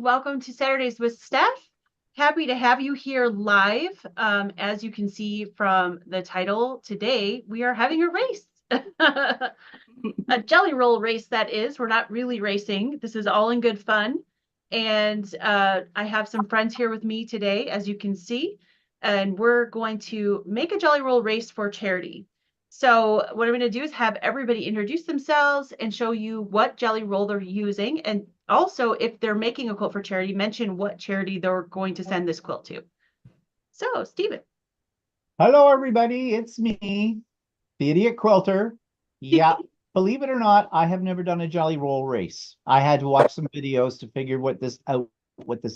welcome to Saturdays with Steph. Happy to have you here live. As you can see from the title, today we are having a race. A jelly roll race, that is. We're not really racing. This is all in good fun. And I have some friends here with me today, as you can see, and we're going to make a jelly roll race for charity. So what I'm going to do is have everybody introduce themselves and show you what jelly roll they're using. And also, if they're making a quilt for charity, mention what charity they're going to send this quilt to. So, Stephen. Hello, everybody. It's me, the Idiot Quilter. Yeah, believe it or not, I have never done a jelly roll race. I had to watch some videos to figure what this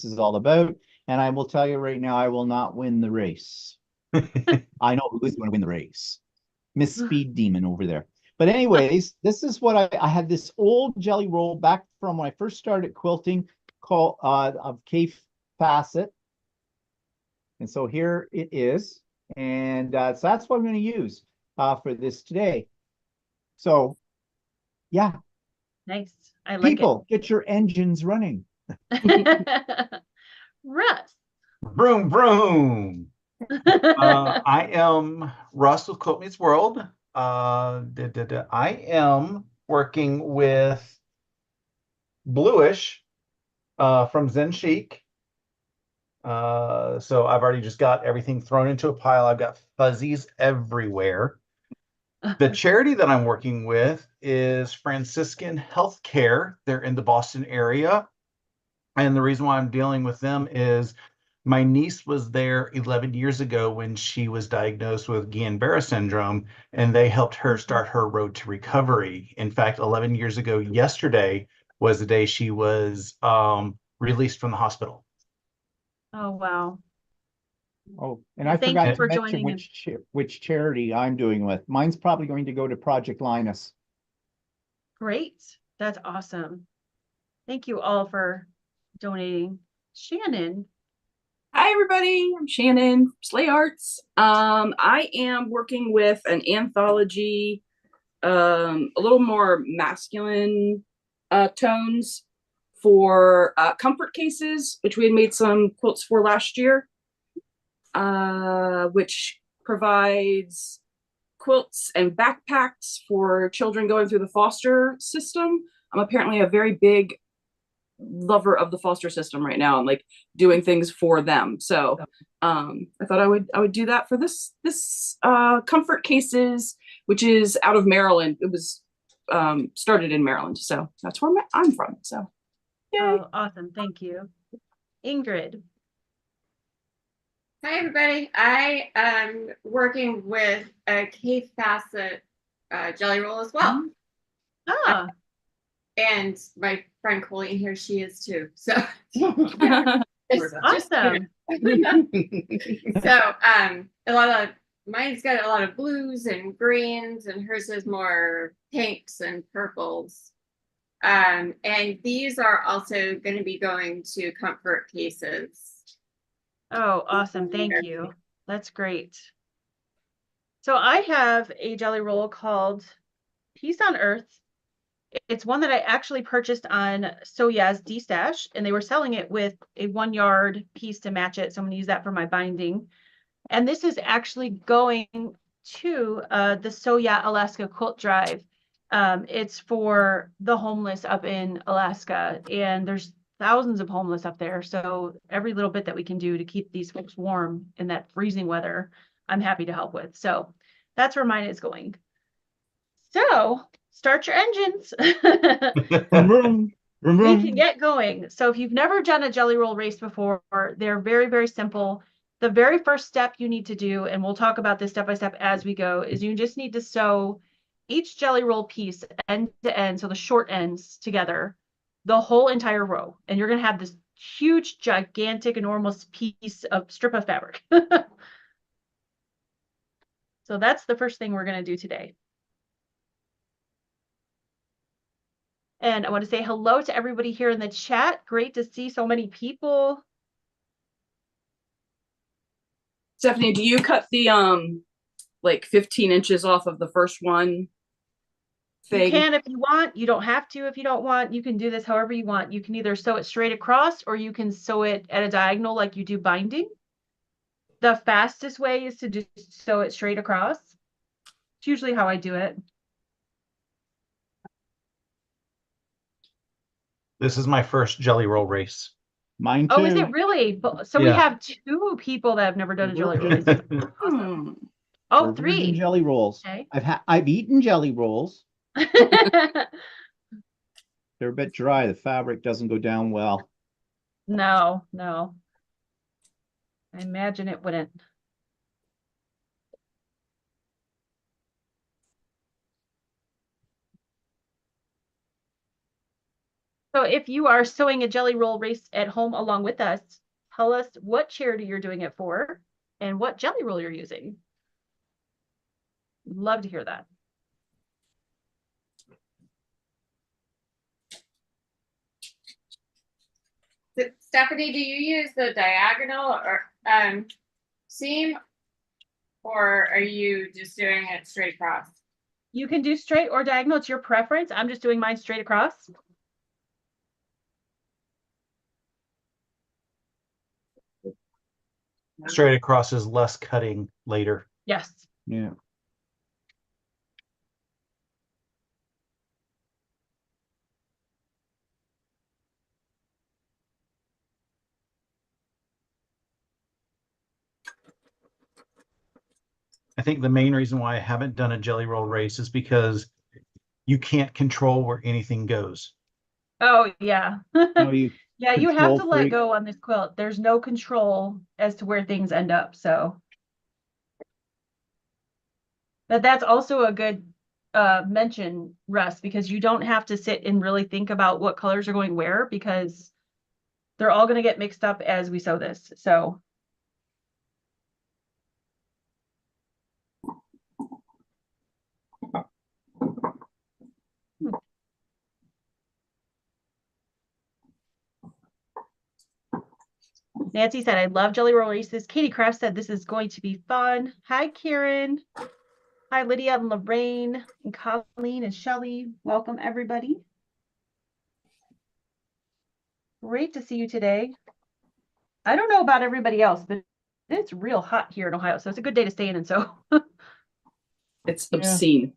is all about. And I will tell you right now, I will not win the race. I know who's going to win the race. Miss Speed Demon over there. But anyways, this is what I had this old jelly roll back from when I first started quilting called of Cave Facet. And so here it is. And so that's what I'm going to use for this today. So, yeah. Nice. I like People, get your engines running. Russ. Vroom, vroom. I am Russ with Quilt Meets World. I am working with Bluish from Zen Chic. So I've already just got everything thrown into a pile. I've got fuzzies everywhere. The charity that I'm working with is Franciscan Healthcare. They're in the Boston area. And the reason why I'm dealing with them is my niece was there 11 years ago when she was diagnosed with Guillain-Barré syndrome, and they helped her start her road to recovery. In fact, 11 years ago, yesterday was the day she was released from the hospital. Oh, wow. Oh, and I Thank forgot you to for mention joining which charity I'm doing with. Mine's probably going to go to Project Linus. Great. That's awesome. Thank you all for donating. Shannon. Hi, everybody. I'm Shannon, Slay Arts. I am working with an anthology, a little more masculine tones for comfort cases, which we had made some quilts for last year, which provides quilts and backpacks for children going through the foster system. I'm apparently a very big lover of the foster system right now and like doing things for them. So I thought I would do that for this comfort cases, which is out of Maryland. It was started in Maryland, so that's where I'm from. So yay. Oh, awesome. Thank you. Ingrid. Hi, everybody. I am working with a Cave Facet jelly roll as well. Ah. And my friend Colleen here, she is too. So awesome. So a lot of mine's got a lot of blues and greens, and hers is more pinks and purples. And these are also going to be going to comfort cases. Oh, awesome. Thank you. That's great. So I have a jelly roll called Peace on Earth. It's one that I actually purchased on Soya's D-Stash, and they were selling it with a 1 yard piece to match it. So I'm going to use that for my binding. And this is actually going to the Soya Alaska Quilt Drive. It's for the homeless up in Alaska, and there's thousands of homeless up there. So every little bit that we can do to keep these folks warm in that freezing weather, I'm happy to help with. So that's where mine is going. So start your engines. We can get going. So if you've never done a jelly roll race before, they're very, very simple. The very first step you need to do, and we'll talk about this step by step as we go, is you just need to sew each jelly roll piece end to end, so the short ends together, the whole entire row. And you're going to have this huge, gigantic, enormous piece of strip of fabric. So that's the first thing we're going to do today. And I want to say hello to everybody here in the chat. Great to see so many people. Stephanie, do you cut the like 15 inches off of the first one You thing. can if you want. You don't have to if you don't want. You can do this however you want. You can either sew it straight across or you can sew it at a diagonal like you do binding. The fastest way is to just sew it straight across. It's usually how I do it. This is my first jelly roll race. Mine Oh, is too. it really? So we Yeah. have 2 people that have never done a jelly roll. Virgin, Hmm. Oh, we're virgin 3. jelly rolls. Okay. I've eaten jelly rolls. They're a bit dry. The fabric doesn't go down well. No, no. I imagine it wouldn't. So if you are sewing a jelly roll race at home along with us, tell us what charity you're doing it for and what jelly roll you're using. Love to hear that. Stephanie, do you use the diagonal or seam, or are you just doing it straight across? You can do straight or diagonal. It's your preference. I'm just doing mine straight across. Straight across is less cutting later. Yes. Yeah. I think the main reason why I haven't done a jelly roll race is because you can't control where anything goes. Oh, yeah. No, you Yeah, you have control to let freak. go on this quilt. There's no control as to where things end up. So, but that's also a good mention, Russ, because you don't have to sit and really think about what colors are going where because they're all going to get mixed up as we sew this. So, Nancy said, I love jelly roll races. Katie Kraft said, this is going to be fun. Hi, Karen. Hi, Lydia and Lorraine and Colleen and Shelly. Welcome, everybody. Great to see you today. I don't know about everybody else, but it's real hot here in Ohio, so it's a good day to stay in and sew. It's Yeah. obscene.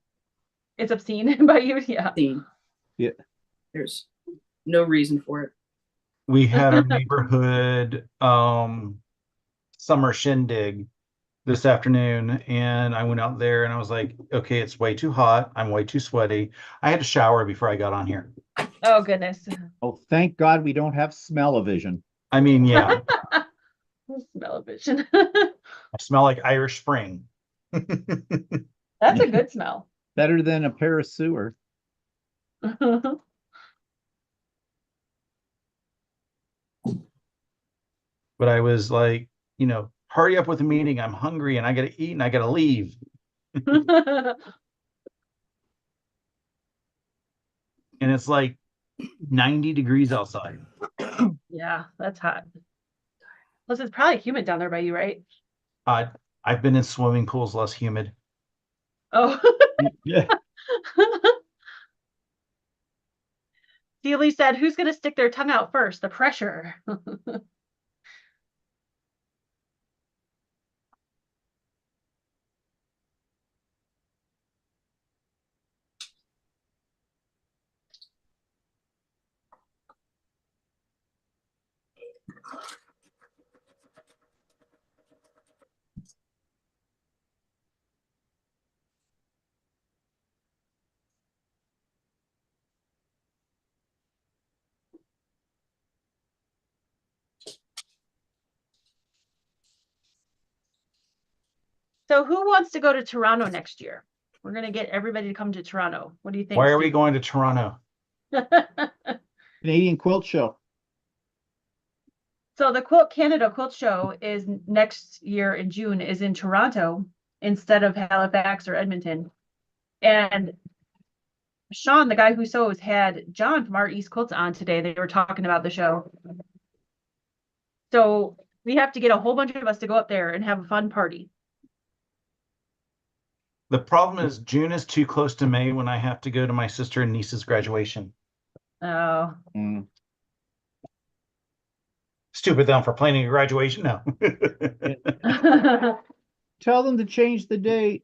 It's obscene by you, yeah. Obscene. Yeah. There's no reason for it. We had our neighborhood summer shindig this afternoon, and I went out there and I was like, okay, it's way too hot. I'm way too sweaty. I had to shower before I got on here. Oh, goodness. Oh, thank God we don't have smell-o-vision. I mean, yeah, Smell-o-vision. I smell like Irish Spring. That's a good smell. Better than a pair of sewer. But I was like, hurry up with the meeting. I'm hungry and I gotta eat and I gotta leave. And it's like 90 degrees outside. Yeah, that's hot. Plus, it's probably humid down there by you, right? I've been in swimming pools less humid. Oh. Yeah. Dealey said, who's going to stick their tongue out first? The pressure. So who wants to go to Toronto next year? We're going to get everybody to come to Toronto. What do you think? Why are we Steve? going to Toronto? Canadian Quilt Show. So the Canada Quilt Show is next year in June is in Toronto instead of Halifax or Edmonton. And Sean, the guy who sews, had John from our East Quilts on today. They were talking about the show. So we have to get a whole bunch of us to go up there and have a fun party. The problem is June is too close to May when I have to go to my sister and niece's graduation. Oh. Mm. Stupid them for planning a graduation now. Tell them to change the date.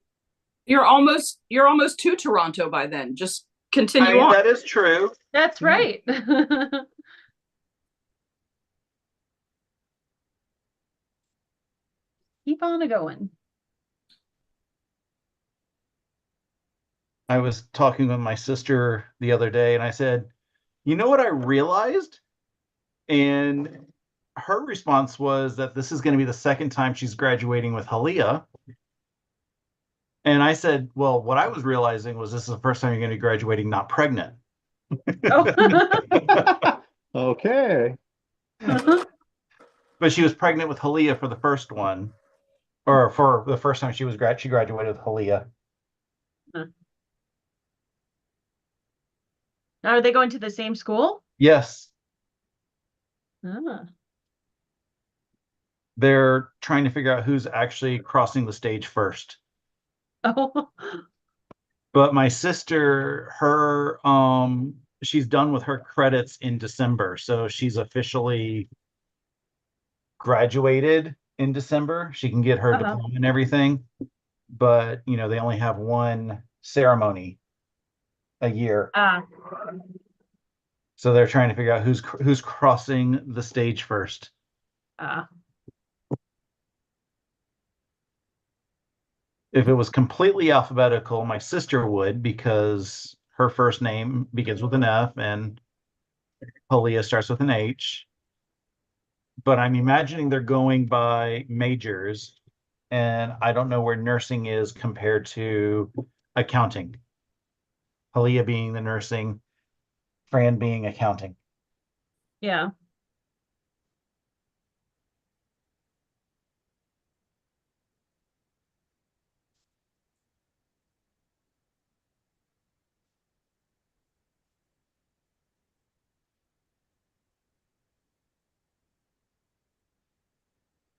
You're almost to Toronto by then. Just continue on. That is true. That's right. Keep on going. I was talking with my sister the other day and I said, you know what I realized? And her response was that this is going to be the second time she's graduating with Halia. And I said, well, what I was realizing was this is the first time you're going to be graduating not pregnant. Oh. Okay. But she was pregnant with Halia for the first one, or for the first time she graduated with Halia. Are they going to the same school? Yes, Ah. they're trying to figure out who's actually crossing the stage first. Oh. But my sister, she's done with her credits in December, so she's officially graduated in December. She can get her diploma and everything, but they only have one ceremony a year. So they're trying to figure out who's crossing the stage first. If it was completely alphabetical, my sister would, because her first name begins with an F and Halia starts with an H. But I'm imagining they're going by majors, and I don't know where nursing is compared to accounting. Halia being the nursing, Fran being accounting. Yeah.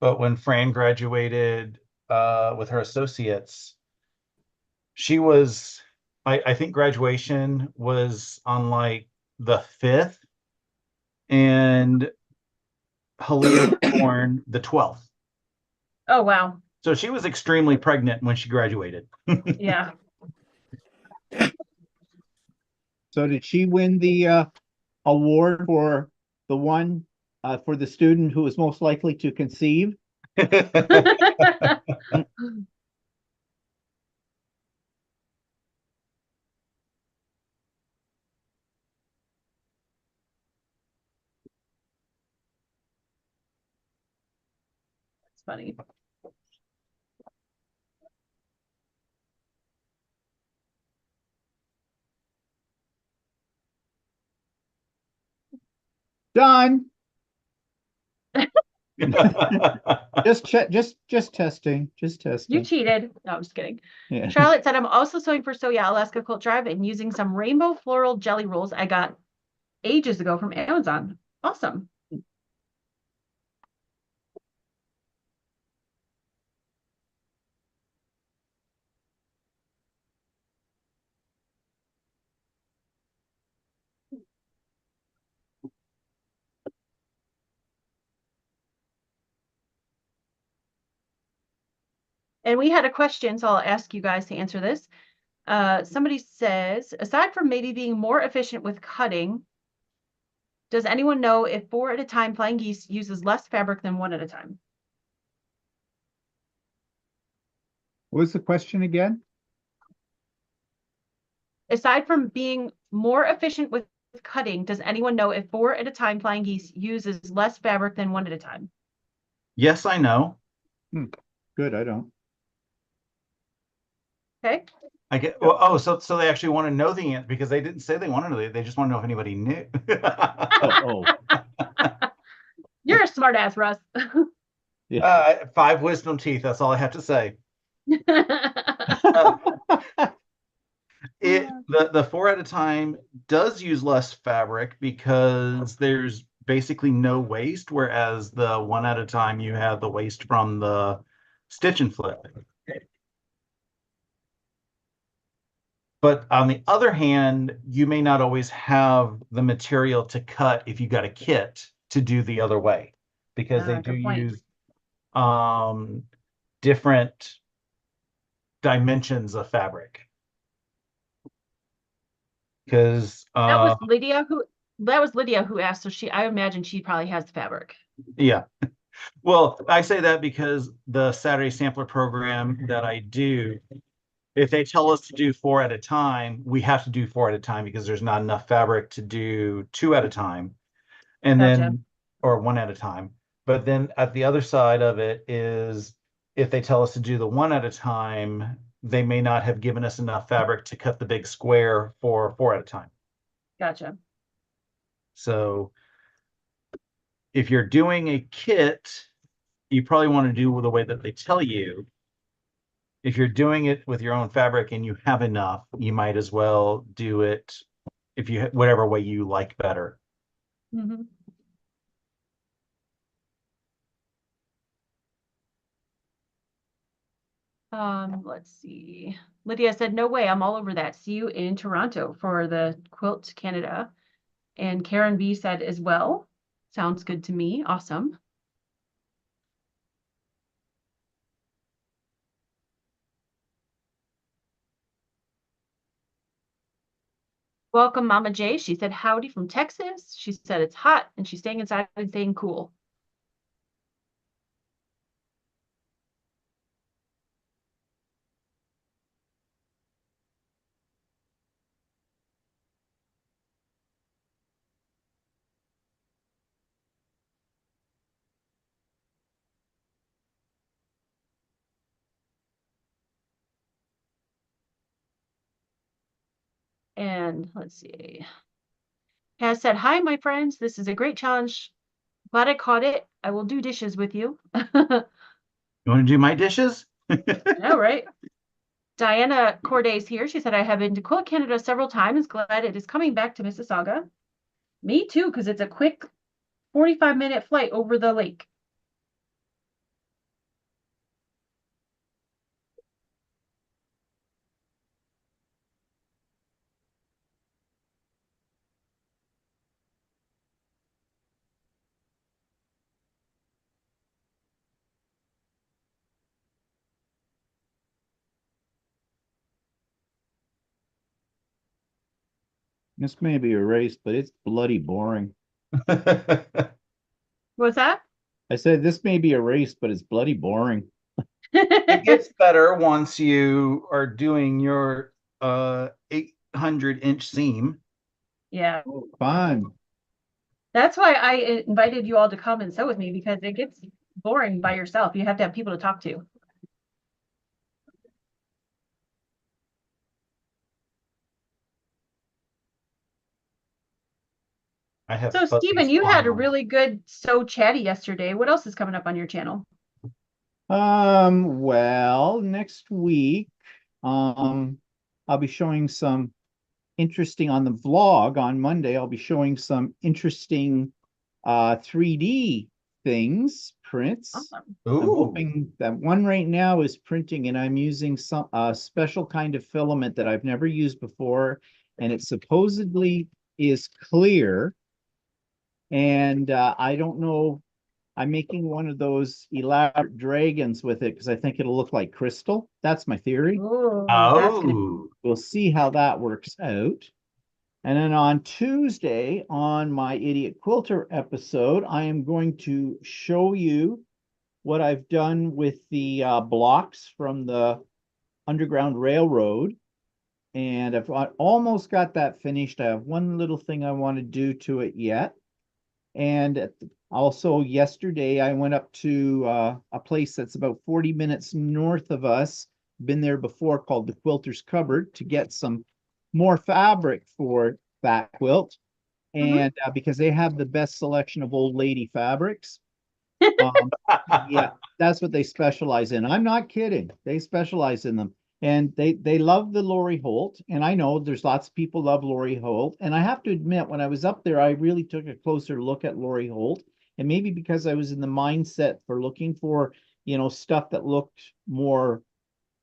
But when Fran graduated with her associates, she was, I think graduation was on like the 5th, and Halia was born the 12th. Oh, wow. So she was extremely pregnant when she graduated. Yeah. So did she win the award for the one for the student who was most likely to conceive? That's funny. Done. Just testing. Just testing. You cheated. No, I'm just kidding. Yeah. Charlotte said, I'm also sewing for Soya Alaska Quilt Drive and using some rainbow floral jelly rolls I got ages ago from Amazon. Awesome. And we had a question, so I'll ask you guys to answer this. Somebody says, aside from maybe being more efficient with cutting, does anyone know if 4 at a time flying geese uses less fabric than 1 at a time? What was the question again? Aside from being more efficient with cutting, does anyone know if 4 at a time flying geese uses less fabric than 1 at a time? Yes, I know. Good, I don't. Okay. I get. Well, so they actually want to know the answer, because they didn't say they wanted to know. They just want to know if anybody knew. Oh. You're a smart ass, Russ. 5 wisdom teeth. That's all I have to say. The 4 at a time does use less fabric because there's basically no waste, whereas the 1 at a time you have the waste from the stitch and flip. But on the other hand, you may not always have the material to cut if you got a kit to do the other way, because they do Good point. use different dimensions of fabric. Because that was Lydia who asked, so I imagine she probably has the fabric. yeah. Well, I say that because the Saturday sampler program that I do, if they tell us to do 4 at a time, we have to do 4 at a time because there's not enough fabric to do 2 at a time. And Gotcha. then, or 1 at a time. But then at the other side of it is if they tell us to do the 1 at a time, they may not have given us enough fabric to cut the big square for 4 at a time. Gotcha. So if you're doing a kit, you probably want to do the way that they tell you. If you're doing it with your own fabric and you have enough, you might as well do it if you whatever way you like better. Mm-hmm. Let's see. Lydia said, no way, I'm all over that. See you in Toronto for the Quilt Canada. And Karen B said as well. Sounds good to me. Awesome. Welcome, Mama J. She said, howdy from Texas. She said it's hot and she's staying inside and staying cool. And let's see. Has said, hi, my friends. This is a great challenge. Glad I caught it. I will do dishes with you. You want to do my dishes? Yeah, right. Diana Corday's here. She said, I have been to Quilt Canada several times. Glad it is coming back to Mississauga. Me too, because it's a quick 45-minute flight over the lake. This may be a race, but it's bloody boring. What's that? I said this may be a race, but it's bloody boring. It gets better once you are doing your 800-inch seam. Yeah. Oh, fun. That's why I invited you all to come and sew with me, because it gets boring by yourself. You have to have people to talk to. I have So, fuzzies Stephen, you had a on. really good Sew Chatty yesterday. What else is coming up on your channel? Well, next week, I'll be showing some interesting on the vlog on Monday. I'll be showing some interesting 3D things, prints. Awesome. I'm Ooh. hoping that one right now is printing, and I'm using some special kind of filament that I've never used before, and it supposedly is clear. And I don't know. I'm making one of those elaborate dragons with it because I think it'll look like crystal. That's my theory. Oh, that's gonna Oh. We'll see how that works out. And then on Tuesday, on my Idiot Quilter episode, I am going to show you what I've done with the blocks from the Underground Railroad. And almost got that finished. I have one little thing I want to do to it yet. And also yesterday, I went up to a place that's about 40 minutes north of us, been there before, called the Quilter's Cupboard, to get some more fabric for that quilt. And because they have the best selection of old lady fabrics. Yeah, that's what they specialize in. I'm not kidding. They specialize in them. And they love the Lori Holt. And I know there's lots of people love Lori Holt. And I have to admit, when I was up there, I really took a closer look at Lori Holt. And maybe because I was in the mindset for looking for, stuff that looked more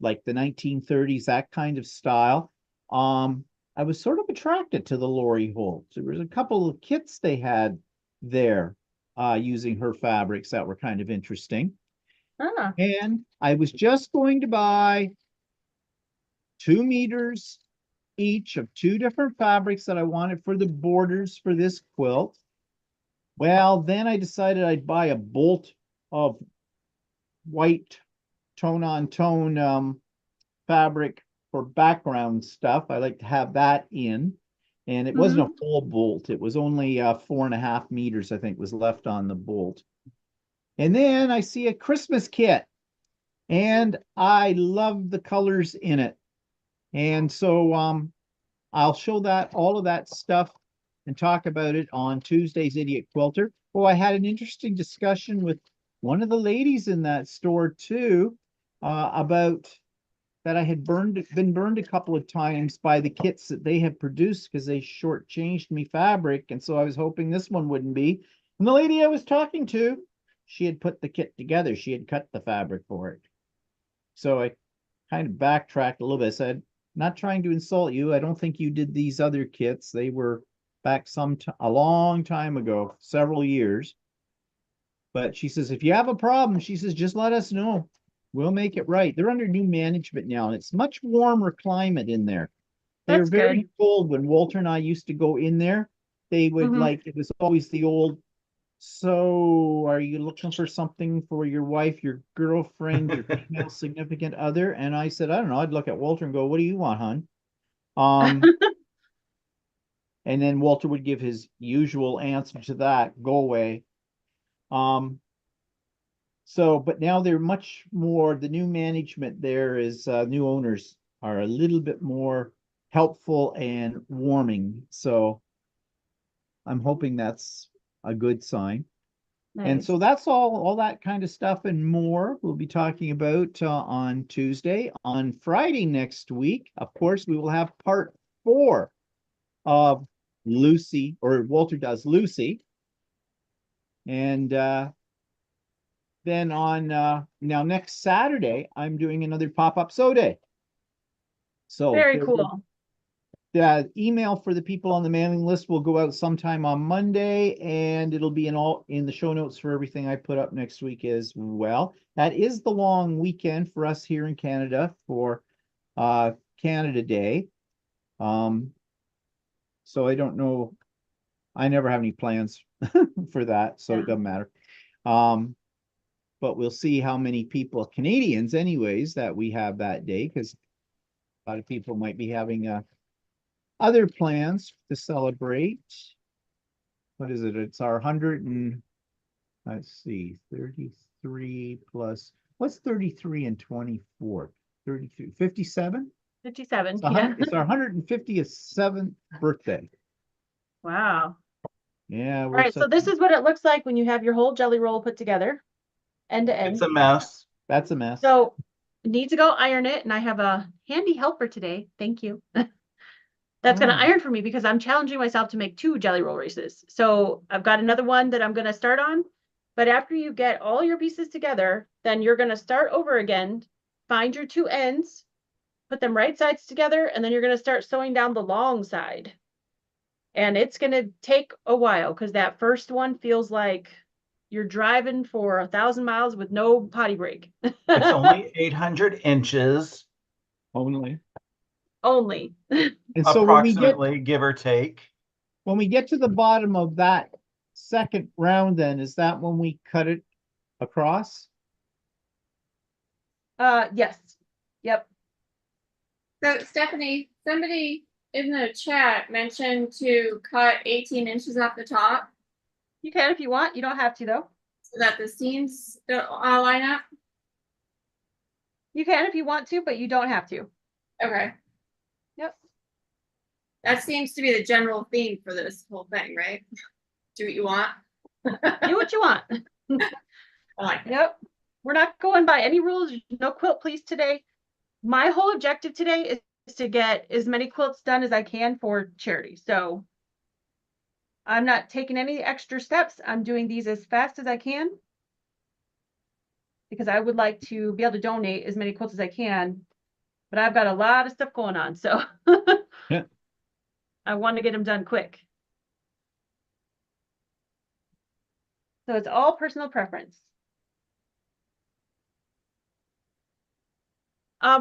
like the 1930s, that kind of style. I was sort of attracted to the Lori Holt. There was a couple of kits they had there, using her fabrics that were kind of interesting. Ah, And I was just going to buy 2 meters each of 2 different fabrics that I wanted for the borders for this quilt. Well, then I decided I'd buy a bolt of white tone-on-tone fabric for background stuff. I like to have that in. And it wasn't a full bolt. It was only 4.5 meters, I think, was left on the bolt. And then I see a Christmas kit, and I love the colors in it. And so I'll show that all of that stuff and talk about it on Tuesday's Idiot Quilter. Oh, I had an interesting discussion with one of the ladies in that store too, about that I had been burned a couple of times by the kits that they had produced because they shortchanged me fabric. And so I was hoping this one wouldn't be. And the lady I was talking to, she had put the kit together. She had cut the fabric for it. So I kind of backtracked a little bit. I said, not trying to insult you. I don't think you did these other kits. They were back a long time ago, several years. But she says, if you have a problem, she says, just let us know. We'll make it right. They're under new management now, and it's much warmer climate in there. They were that's very good. cold when Walter and I used to go in there. They would like, it was always the old, so are you looking for something for your wife, your girlfriend, your female significant other? And I said, I don't know. I'd look at Walter and go, what do you want, hon? And then Walter would give his usual answer to that, go away. So, but now they're much more, the new management there is, new owners are a little bit more helpful and warming. So I'm hoping that's a good sign. And Nice. so that's all that kind of stuff and more we'll be talking about on Tuesday. On Friday next week, of course, we will have part 4 of Lucy, or Walter Does Lucy. And then on now next Saturday, I'm doing another pop-up sew day. So Very cool. the email for the people on the mailing list will go out sometime on Monday, and it'll be in the show notes for everything I put up next week as well. That is the long weekend for us here in Canada for Canada Day. So I don't know. I never have any plans for that, so it doesn't matter. But we'll see how many people, Canadians anyways, that we have that day, because a lot of people might be having other plans to celebrate. What is it? It's our 100 and, let's see, 33 plus, what's 33 and 24? 33, 57? 57, yeah. It's our 157th birthday. Wow. Yeah, All right, so this is what it looks like when you have your whole jelly roll put together, end to end. It's a mess. That's a mess. So need to go iron it, and I have a handy helper today. Thank you. That's going to iron for me because I'm challenging myself to make 2 jelly roll races. So I've got another one that I'm going to start on. But after you get all your pieces together, then you're going to start over again, find your 2 ends, put them right sides together, and then you're going to start sewing down the long side. And it's going to take a while because that first one feels like you're driving for 1,000 miles with no potty break. It's only 800 inches, Only. Only. And so approximately, give or take. when we get to the bottom of that second round, then is that when we cut it across? Yes. Yep. So Stephanie, somebody in the chat mentioned to cut 18 inches off the top You can if you want. You don't have to though. so that the seams don't all line up. You can if you want to, but you don't have to. Okay. Yep. That seems to be the general theme for this whole thing, right? Do what you want. Do what you want. I like it. Yep. We're not going by any rules. No quilt please today. My whole objective today is to get as many quilts done as I can for charity. So I'm not taking any extra steps. I'm doing these as fast as I can because I would like to be able to donate as many quilts as I can but I've got a lot of stuff going on, so Yeah. I want to get them done quick. So it's all personal preference.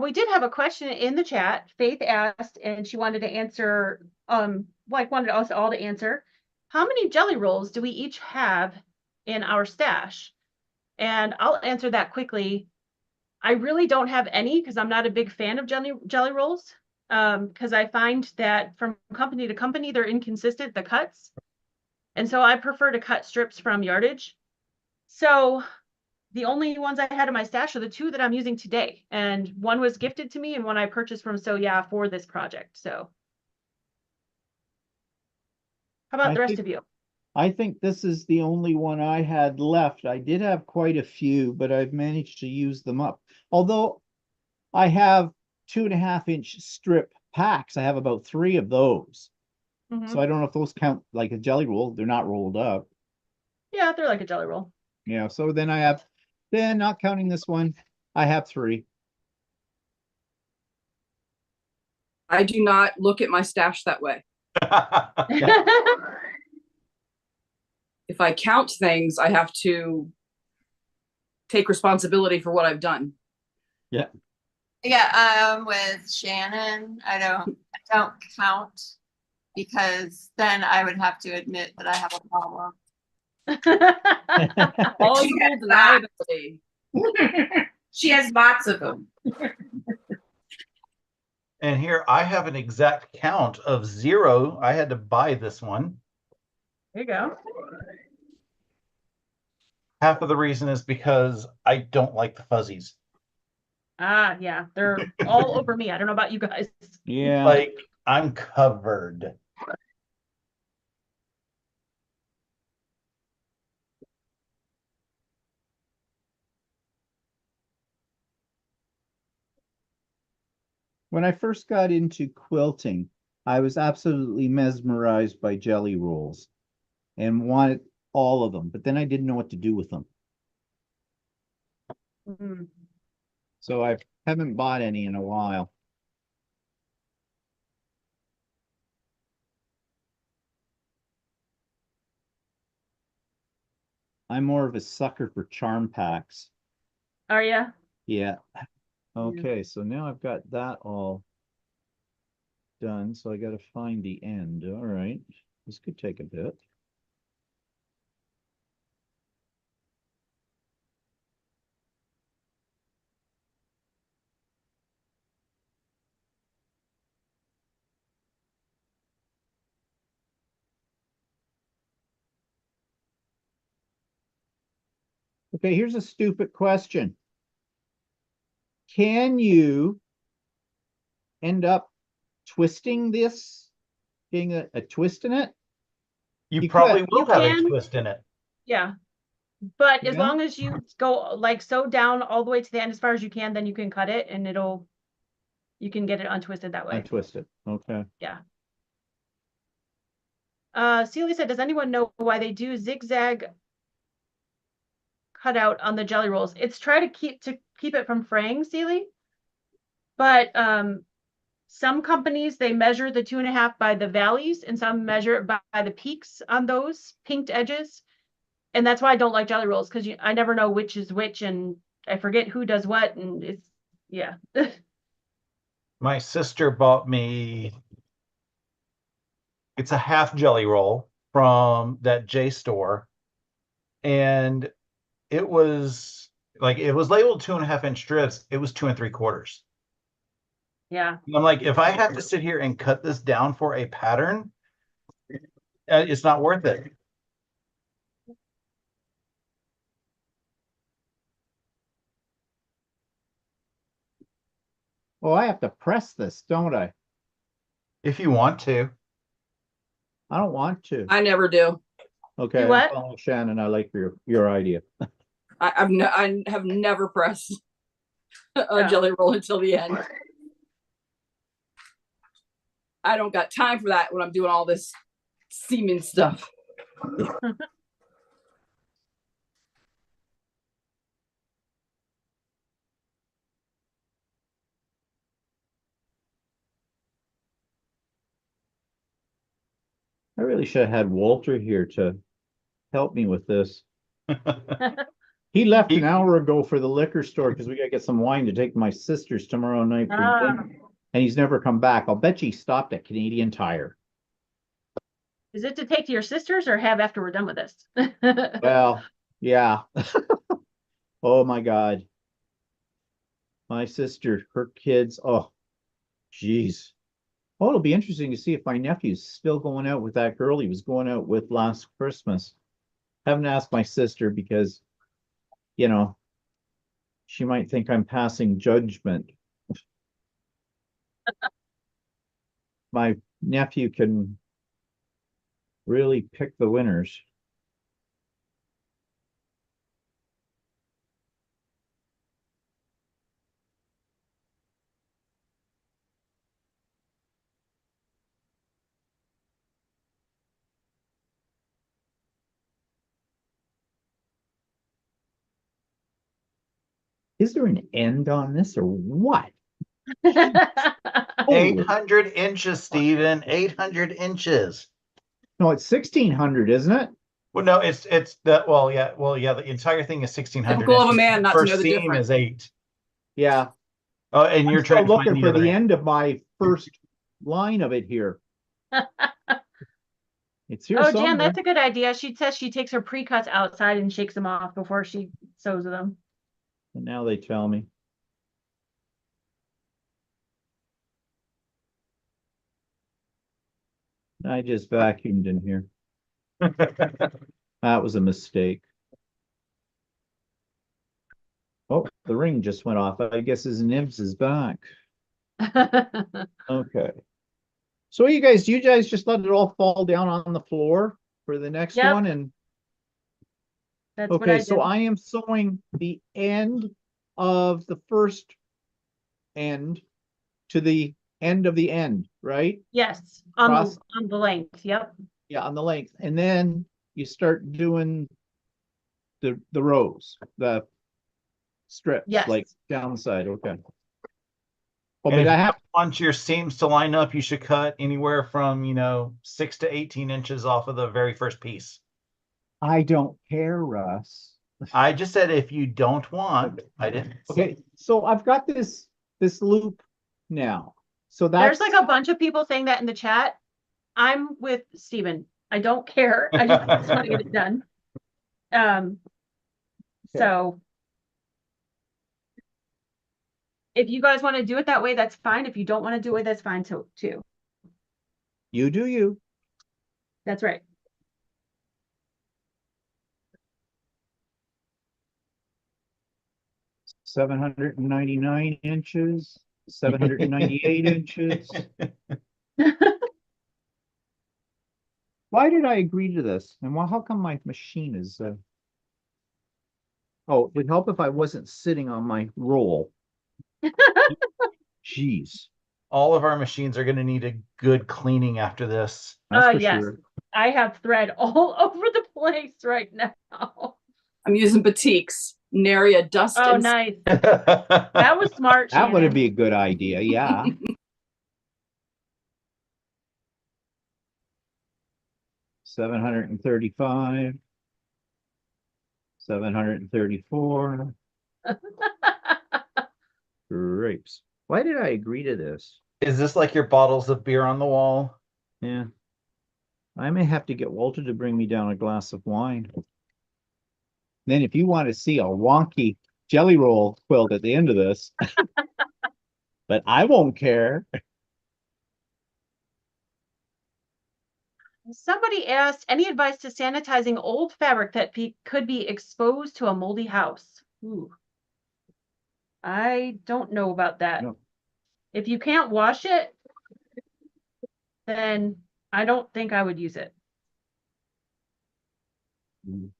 We did have a question in the chat. Faith asked, and she wanted to answer, wanted us all to answer. How many jelly rolls do we each have in our stash? And I'll answer that quickly. I really don't have any because I'm not a big fan of jelly rolls. Because I find that from company to company, they're inconsistent, the cuts. And so I prefer to cut strips from yardage. So the only ones I had in my stash are the two that I'm using today. And one was gifted to me and one I purchased from So Yeah for this project. So how about the rest of you? I think this is the only one I had left. I did have quite a few, but I've managed to use them up. Although I have 2.5-inch strip packs. I have about 3 of those. So I don't know if those count like a jelly roll. They're not rolled up. Yeah, they're like a jelly roll. Yeah, so then not counting this one, I have 3. I do not look at my stash that way. If I count things, I have to take responsibility for what I've done. Yeah. Yeah, with Shannon, I don't count because then I would have to admit that I have a problem. Plausible deniability. She has lots of them. And here I have an exact count of 0. I had to buy this one. There you go. Half of the reason is because I don't like the fuzzies. Yeah, they're all over me. I don't know about you guys. Yeah. Like, I'm covered. When I first got into quilting, I was absolutely mesmerized by jelly rolls and wanted all of them, but then I didn't know what to do with them. So I haven't bought any in a while. I'm more of a sucker for charm packs. Are you? Yeah. Okay, so now I've got that all done. So I got to find the end. All right. This could take a bit. Okay, here's a stupid question. Can you end up twisting this, being a twist in it? You You probably could. will You have a can. twist in it. Yeah. But as Yeah. long as you go like so down all the way to the end as far as you can, then you can cut it and you can get it untwisted that way. Untwist it. Okay. Yeah. Celia said, does anyone know why they do zigzag cutout on the jelly rolls? It's try to keep it from fraying, Celia. But some companies, they measure the 2.5 by the valleys and some measure it by the peaks on those pinked edges. And that's why I don't like jelly rolls, because I never know which is which and I forget who does what, and it's, yeah. My sister bought me, it's a half jelly roll from that J store. And it was labeled 2.5-inch strips. It was 2 3/4. Yeah. And I'm like, if I have to sit here and cut this down for a pattern, it's not worth it. Oh, I have to press this, don't I? If you want to. I don't want to. I never do. Okay, You I'm what? following Shannon. I like your idea. I have never pressed a Yeah. jelly roll until the end. I don't got time for that when I'm doing all this seaming stuff. I really should have had Walter here to help me with this. He left an hour ago for the liquor store because we gotta get some wine to take to my sister's tomorrow night for Ah. dinner. And he's never come back. I'll bet you he stopped at Canadian Tire. Is it to take to your sisters or have after we're done with this? Well, yeah. Oh my God. My sister, her kids, oh, geez. Oh, it'll be interesting to see if my nephew's still going out with that girl he was going out with last Christmas. Haven't asked my sister because, you know, she might think I'm passing judgment. My nephew can really pick the winners. Is there an end on this or what? Holy- 800 inches, Stephen. 800 inches. No, it's 1600, isn't it? Well, no, it's the well, yeah. The entire thing is 1600 Typical of a inches. man not to First know the seam difference. is 8. Yeah. Oh, and you're I'm still trying to find looking the for other the end. end of my first line of it here. It's here Oh, somewhere. Jan, that's a good idea. She says she takes her pre-cuts outside and shakes them off before she sews them. And now they tell me. I just vacuumed in here. That was a mistake. Oh, the ring just went off. I guess his nibs is back. Okay. So you guys, do you guys just let it all fall down on the floor for the next Yep. one? And That's what I okay, did. so I am sewing the end of the first end to the end of the end, right? Yes, Cross. on the length. Yep. Yeah, on the length. And then you start doing the rows, the strips, Yes. like down the side. Okay. Oh, And but if I you have, want your seams to line up, you should cut anywhere from 6 to 18 inches off of the very first piece. I don't care, Russ. I just said if you don't want, I didn't. Okay, so I've got this loop now. So There's that's like a bunch of people saying that in the chat. I'm with Steven. I don't care. I just want to get it done. So if you guys want to do it that way, that's fine. If you don't want to do it, that's fine too. you do you. That's right. $799, 798 inches. Why did I agree to this? And how come my machine is oh, it would help if I wasn't sitting on my roll. Jeez. All of our machines are going to need a good cleaning after this. That's for Yes. sure. I have thread all over the place right now. I'm using batiks, nary a dust. Oh, and nice. That was smart. That would Shannon. be a good idea, yeah. 735, 734. Grapes. Why did I agree to this? Is this like your bottles of beer on the wall? Yeah. I may have to get Walter to bring me down a glass of wine. Then if you want to see a wonky jelly roll quilt at the end of this, but I won't care. Somebody asked, any advice to sanitizing old fabric that could be exposed to a moldy house? Ooh. I don't know about that. No. If you can't wash it, then I don't think I would use it. Mm.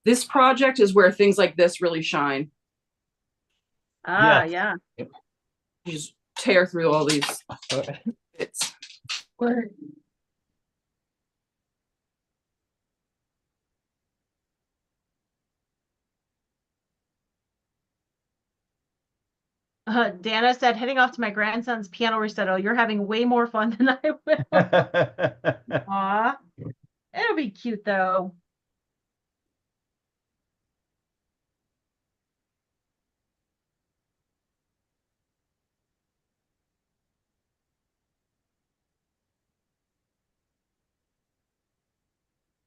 This project is where things like this really shine. Ah, Yes. yeah. You just tear through all these bits. Dana said, heading off to my grandson's piano recital. You're having way more fun than I will. Aw, it'll be cute though.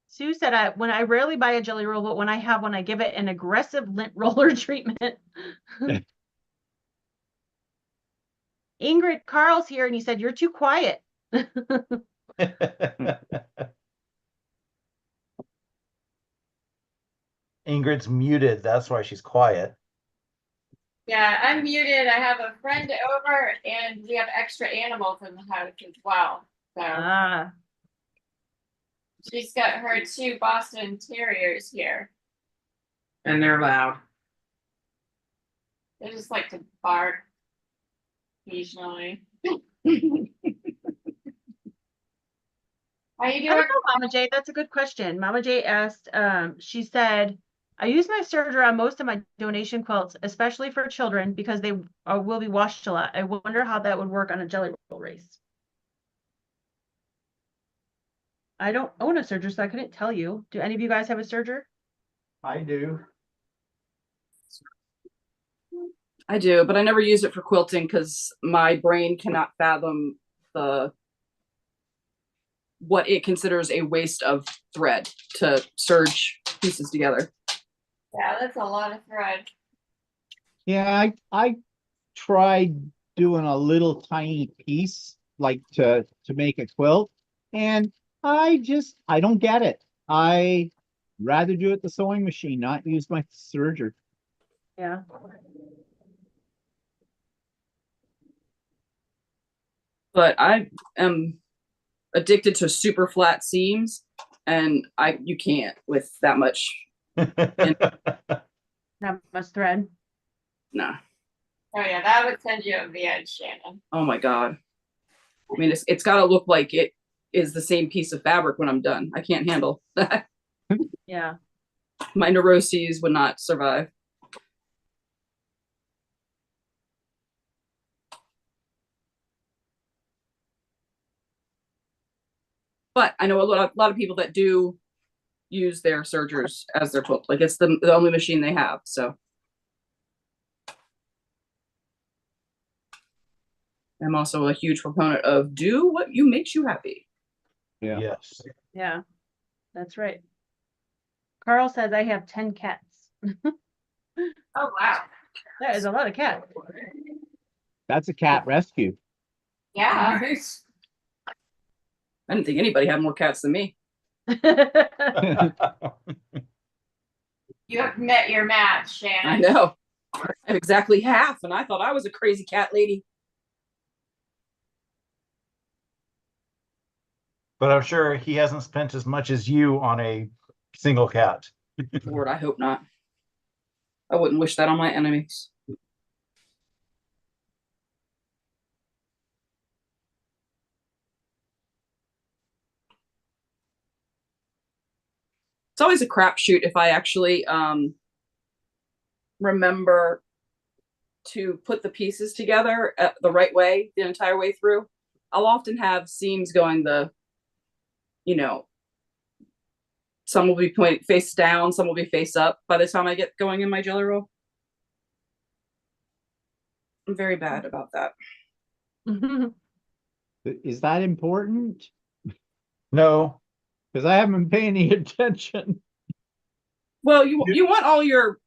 Sue said, when I rarely buy a jelly roll, but when I have one, I give it an aggressive lint roller treatment. Ingrid Carl's here and he said, you're too quiet. Ingrid's muted. That's why she's quiet. Yeah, I'm muted. I have a friend over and we have extra animals in the house as well. So Ah, she's got her 2 Boston Terriers here. And they're loud. They just like to bark occasionally. How you I doing? don't know, Mama J. That's a good question. Mama J asked, she said, I use my serger on most of my donation quilts, especially for children, because they will be washed a lot. I wonder how that would work on a jelly roll race. I don't own a serger, so I couldn't tell you. Do any of you guys have a serger? I do. I do, but I never use it for quilting because my brain cannot fathom what it considers a waste of thread to serge pieces together. Yeah, that's a lot of thread. Yeah, I tried doing a little tiny piece like to make a quilt, and I don't get it. I rather do it the sewing machine, not use my serger. Yeah. But I am addicted to super flat seams, and you can't with that much. Not much thread. No. Oh yeah, that would send you over the edge, Shannon. Oh my god. I mean, it's got to look like it is the same piece of fabric when I'm done. I can't handle that. Yeah. My neuroses would not survive. But I know a lot of people that do use their sergers as their quilt. Like it's the only machine they have. So I'm also a huge proponent of do what makes you happy. Yeah. Yes. Yeah. That's right. Carl says I have 10 cats. Oh wow. That is a lot of cats. That's a cat rescue. Yeah. I didn't think anybody had more cats than me. You have met your match, I Shannon. know. I have exactly half, and I thought I was a crazy cat lady. But I'm sure he hasn't spent as much as you on a single cat. Lord, I hope not. I wouldn't wish that on my enemies. It's always a crapshoot if I actually remember to put the pieces together the right way the entire way through. I'll often have seams going some will be face down, some will be face up by the time I get going in my jelly roll. I'm very bad about that. Is that important? No. Because I haven't been paying any attention. Well, you want all your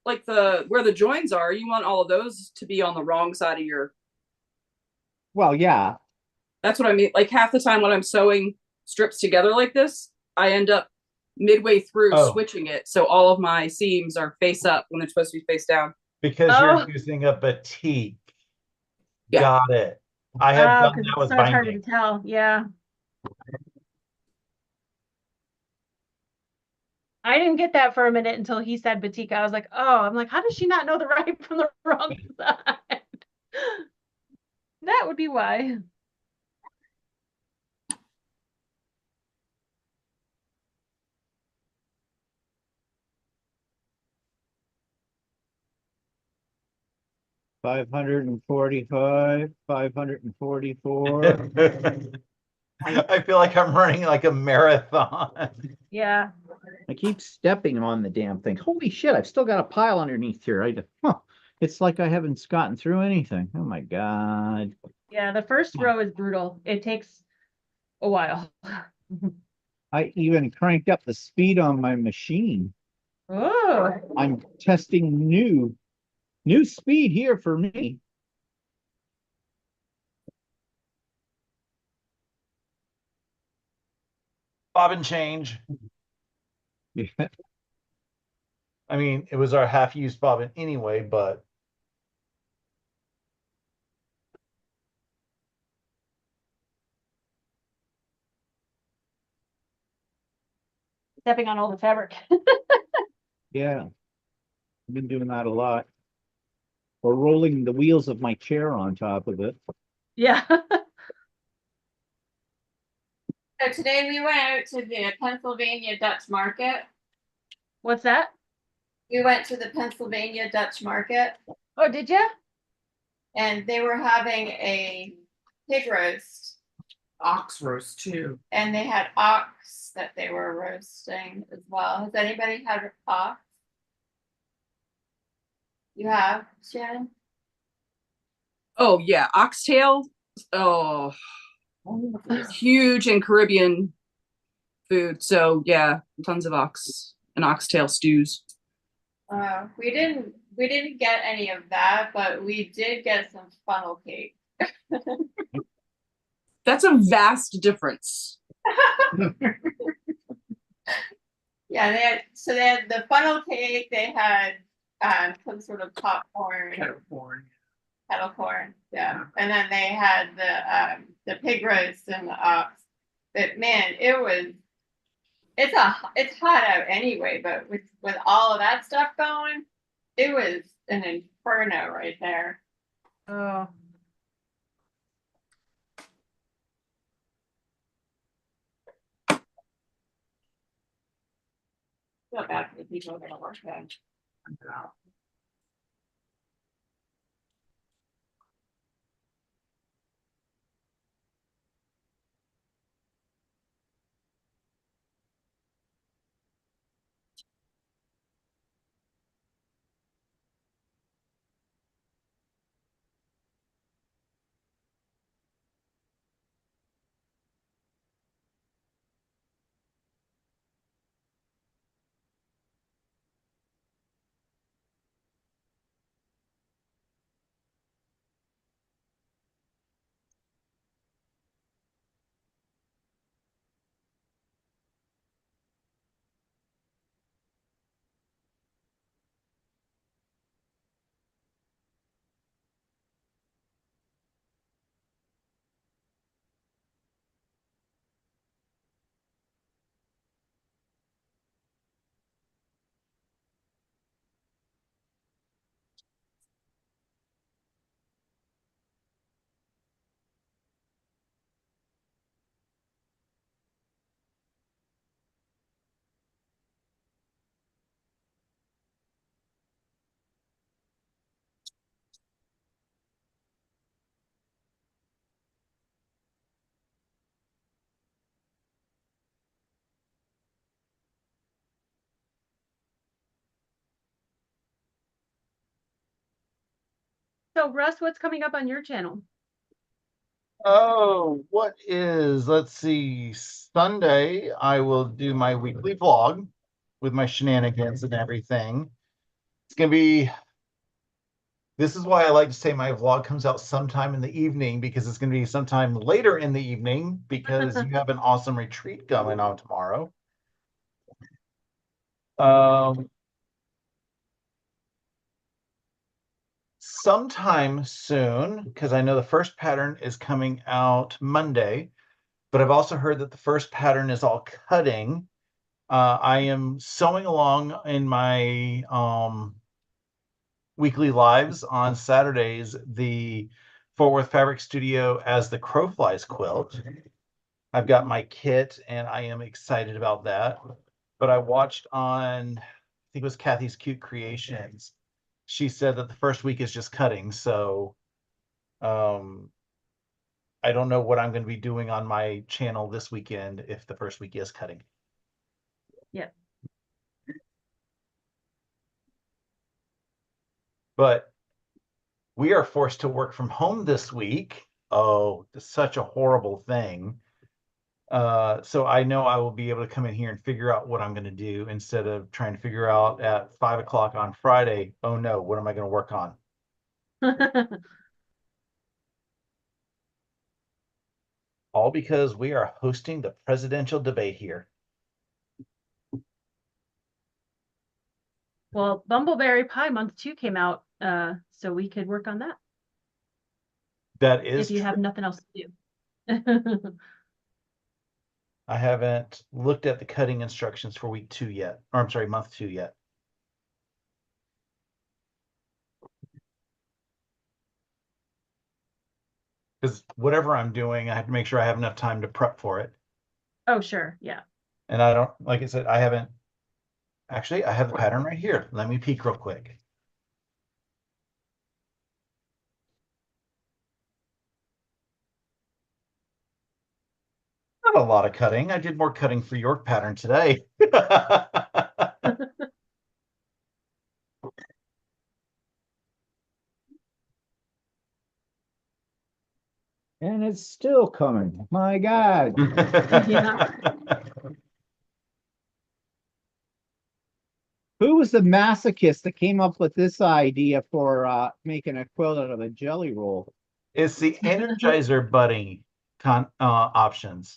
like where the joins are, you want all of those to be on the wrong side of your. Well, yeah. That's what I mean. Like half the time when I'm sewing strips together like this, I end up midway through switching it. So all of my seams are face up when they're supposed to be face down. Because you're using a batik. Yeah. Got it. I have done that with so it's harder binding. to tell. Yeah. I didn't get that for a minute until he said batik. I was like, oh, I'm like, how does she not know the right from the wrong side? That would be why. $545, $544. I feel like I'm running like a marathon. Yeah. I keep stepping on the damn thing. Holy shit, I've still got a pile underneath here. It's like I haven't gotten through anything. Oh my God. Yeah, the first row is brutal. It takes a while. I even cranked up the speed on my machine. Oh, I'm testing new speed here for me. Bobbin change. Yeah. I mean, it was our half-used bobbin anyway, but stepping on all the fabric. Yeah, I've been doing that a lot. Or rolling the wheels of my chair on top of it. Yeah. So today we went out to the Pennsylvania Dutch market. What's that? We went to the Pennsylvania Dutch market Oh, did you? and they were having a pig roast Ox roast too. and they had ox that they were roasting as well. Has anybody had ox? You have, Shannon? Oh yeah, oxtail. Oh, huge in Caribbean food. So yeah, tons of ox and oxtail stews. We didn't get any of that, but we did get some funnel cake. That's a vast difference. Yeah, they had the funnel cake, they had some sort of popcorn, kettle corn, yeah. And then they had the pig roast and the ox. But man, it's hot out anyway, but with all of that stuff going, it was an inferno right there. Oh, Feel bad for the people who are gonna work then. so Russ, what's coming up on your channel? oh, let's see, Sunday, I will do my weekly vlog with my shenanigans and everything. It's gonna be, this is why I like to say my vlog comes out sometime in the evening, because it's gonna be sometime later in the evening because you have an awesome retreat going on tomorrow. Sometime soon, because I know the first pattern is coming out Monday, but I've also heard that the first pattern is all cutting. I am sewing along in my weekly lives on Saturdays, the Fort Worth Fabric Studio as the Crow Flies quilt. I've got my kit and I am excited about that. But I watched on, I think it was Kathy's Cute Creations. She said that the first week is just cutting. So I don't know what I'm going to be doing on my channel this weekend if the first week is cutting. Yeah. But we are forced to work from home this week. Oh, it's such a horrible thing. So I know I will be able to come in here and figure out what I'm going to do instead of trying to figure out at 5 o'clock on Friday. Oh no, what am I going to work on? All because we are hosting the presidential debate here. Well, Bumbleberry Pie month 2 came out, so we could work on that That is if you have true. nothing else to do. I haven't looked at the cutting instructions for week 2 yet, or I'm sorry, month 2 yet. Because whatever I'm doing, I have to make sure I have enough time to prep for it. Oh, sure. Yeah. And I don't, like I said, I haven't, actually, I have the pattern right here. Let me peek real quick. Not a lot of cutting. I did more cutting for your pattern today. And it's still coming. My God. Yeah. Who was the masochist that came up with this idea for making a quilt out of a jelly roll? It's the Energizer Bunny options.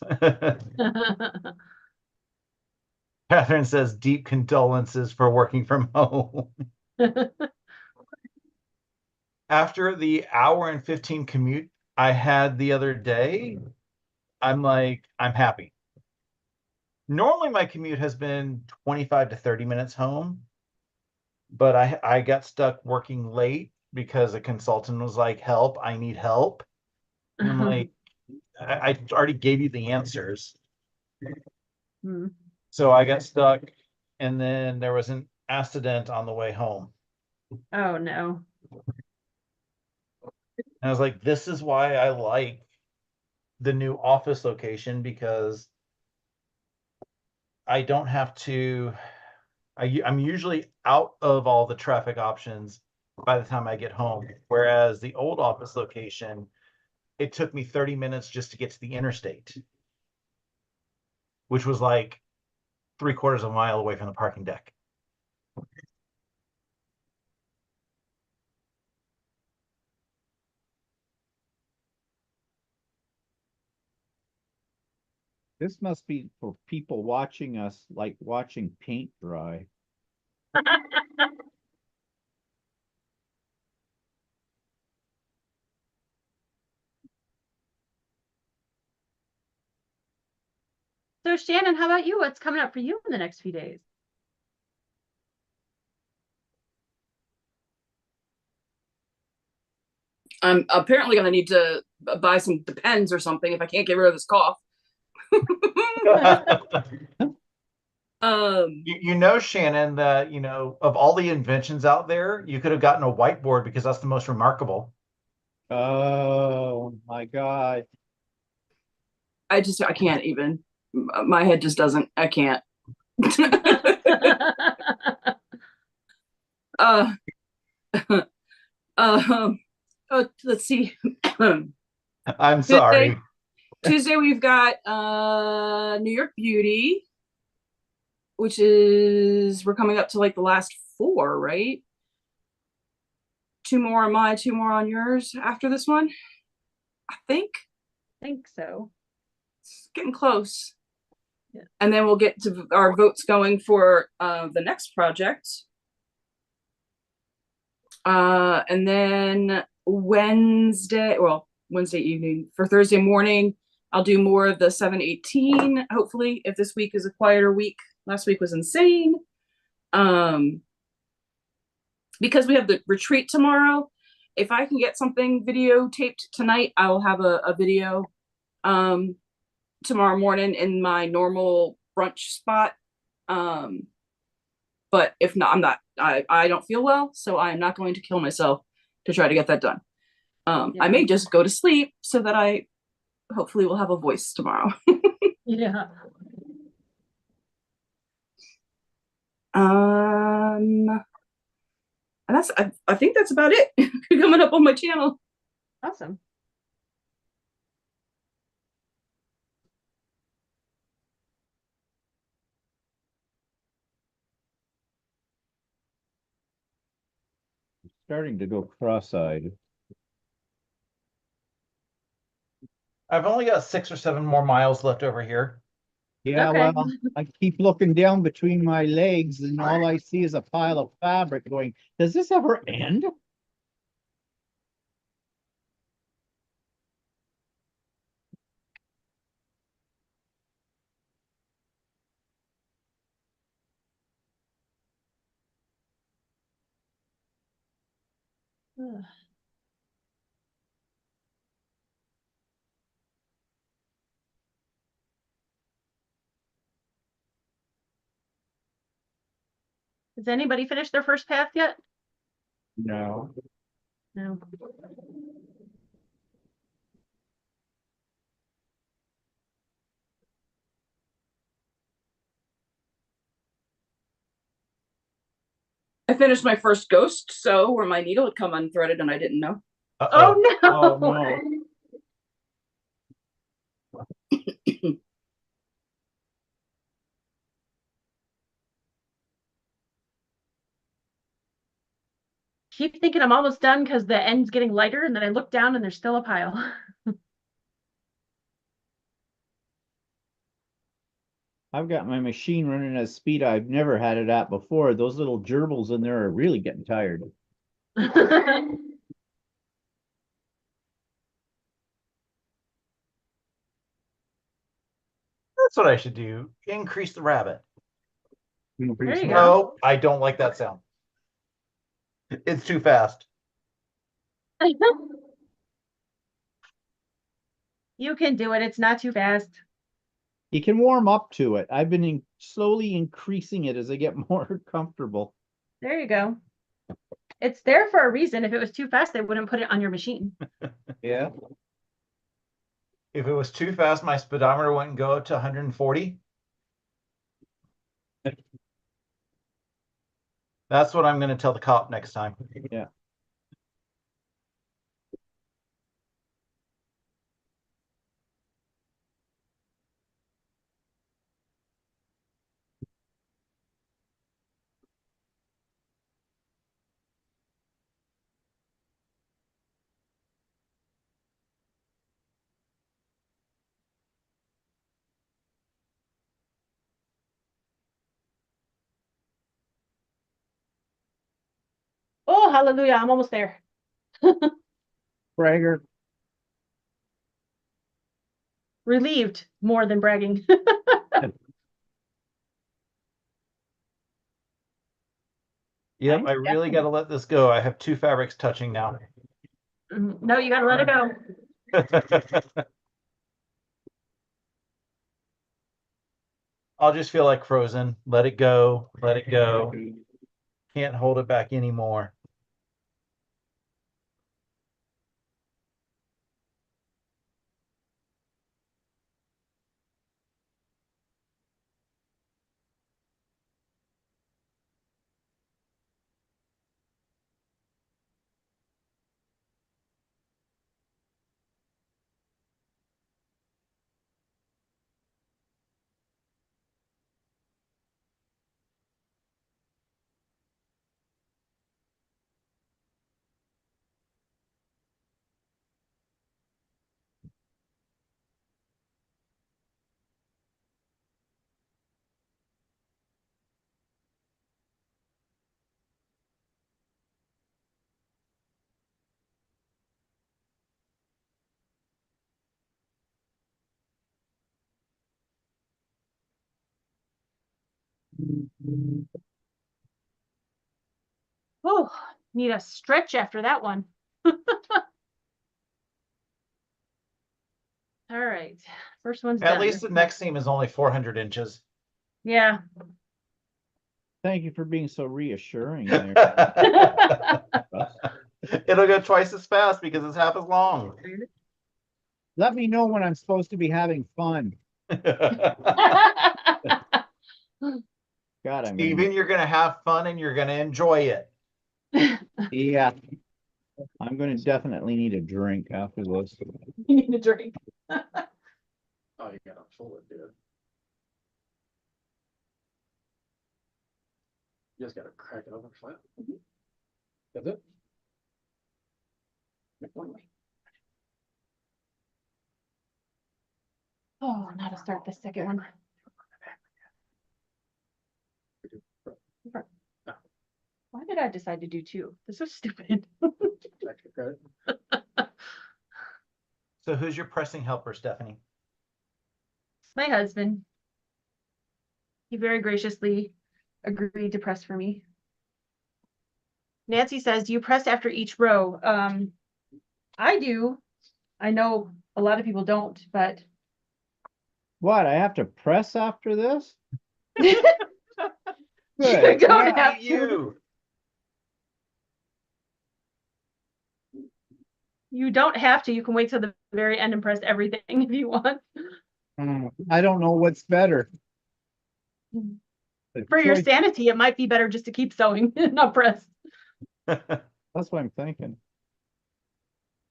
Catherine says deep condolences for working from home. After the hour and 15 commute I had the other day, I'm like, I'm happy. Normally my commute has been 25 to 30 minutes home, but I got stuck working late because a consultant was like, help, I need help. And I'm like, I already gave you the answers. Hmm. So I got stuck, and then there was an accident on the way home. Oh no. And I was like, this is why I like the new office location, because I don't have to, I'm usually out of all the traffic options by the time I get home. Whereas the old office location, it took me 30 minutes just to get to the interstate, which was like 3/4 of a mile away from the parking deck. This must be for people watching us like watching paint dry. So Shannon, how about you? What's coming up for you in the next few days? I'm apparently going to need to buy some Depends or something if I can't get rid of this cough. You know, Shannon, that, of all the inventions out there, you could have gotten a whiteboard because that's the most remarkable. Oh my God. I can't even. My head just doesn't. I can't. uh, let's see. I'm sorry. Tuesday we've got New York Beauty, which is, we're coming up to like the last 4, right? 2 more on mine, 2 more on yours after this one, I think. Think so. It's getting close. Yeah. And then we'll get to our votes going for the next project. And then Wednesday evening. For Thursday morning, I'll do more of the 718, hopefully, if this week is a quieter week Last week was insane. Because we have the retreat tomorrow, if I can get something videotaped tonight, I will have a video tomorrow morning in my normal brunch spot. But if not, I don't feel well, so I am not going to kill myself to try to get that done. I may just go to sleep so that I hopefully will have a voice tomorrow. Yeah. And I think that's about it coming up on my channel. Awesome. Starting to go cross-eyed. I've only got 6 or 7 more miles left over here. Yeah, Okay. well, I keep looking down between my legs and all I see is a pile of fabric going, does this ever end? Has anybody finished their first path yet? No. No. I finished my first ghost, so where my needle had come unthreaded and I didn't know. Uh-oh. Oh no. Oh, no. Keep thinking I'm almost done because the end's getting lighter, and then I look down and there's still a pile. I've got my machine running at a speed I've never had it at before. Those little gerbils in there are really getting tired. That's what I should do. Increase the rabbit. There you go. No, I don't like that sound. It's too fast. You can do it. It's not too fast. You can warm up to it. I've been slowly increasing it as I get more comfortable. There you go. It's there for a reason. If it was too fast, they wouldn't put it on your machine. Yeah. If it was too fast, my speedometer wouldn't go up to 140. That's what I'm going to tell the cop next time. Yeah. Oh, hallelujah. I'm almost there. Bragger. Relieved more than bragging. Yep, I really got to let this go. I have 2 fabrics touching now. No, you got to let it go. I'll just feel like frozen. Let it go. Let it go. Can't hold it back anymore. Oh, need a stretch after that one. All right, first one's At done. least the next seam is only 400 inches. Yeah. Thank you for being so reassuring there. It'll go twice as fast because it's half as long. Let me know when I'm supposed to be having fun. God, I'm Even you're gonna have fun and you're gonna enjoy it. yeah. I'm gonna definitely need a drink after this. You need a drink. Oh, you gotta pull it, dude. You just gotta crack it open flat. That's it. Oh, now to start the second one. Why did I decide to do two? This is stupid. So who's your pressing helper, Stephanie? My husband. He very graciously agreed to press for me. Nancy says, do you press after each row? I do. I know a lot of people don't, but What? I have to press after this? you Good. don't Look have at to. You don't have to. You can wait till the very end and press everything if you want. I don't know what's better. The For your choice- sanity, it might be better just to keep sewing, not press. That's what I'm thinking.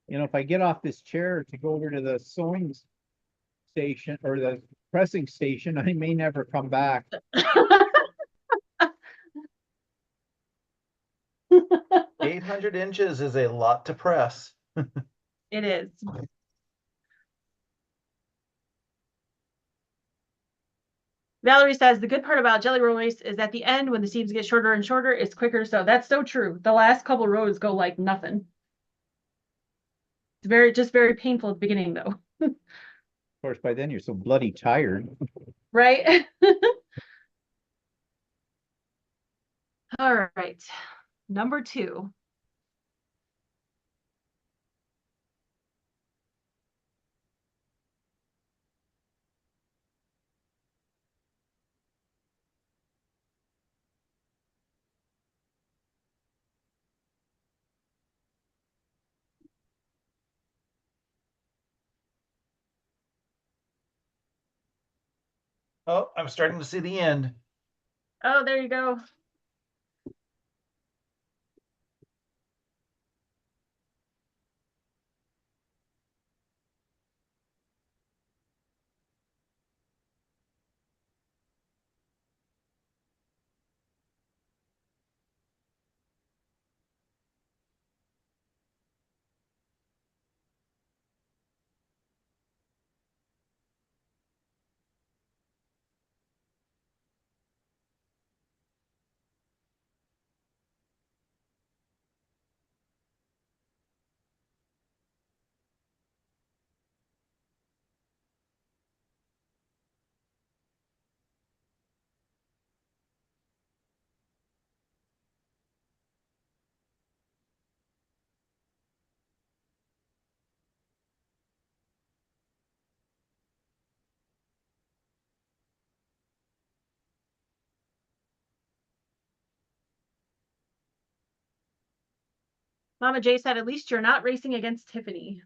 You know, if I get off this chair to go over to the sewing station or the pressing station, I may never come back. 800 inches is a lot to press. It is. Valerie says the good part about jelly roll race is at the end when the seams get shorter and shorter, it's quicker. So that's so true. The last couple rows go like nothing. It's very painful at the beginning though. Of course, by then you're so bloody tired. Right? All right. Number 2. Oh, I'm starting to see the end. Oh, there you go. Mama J said, at least you're not racing against Tiffany.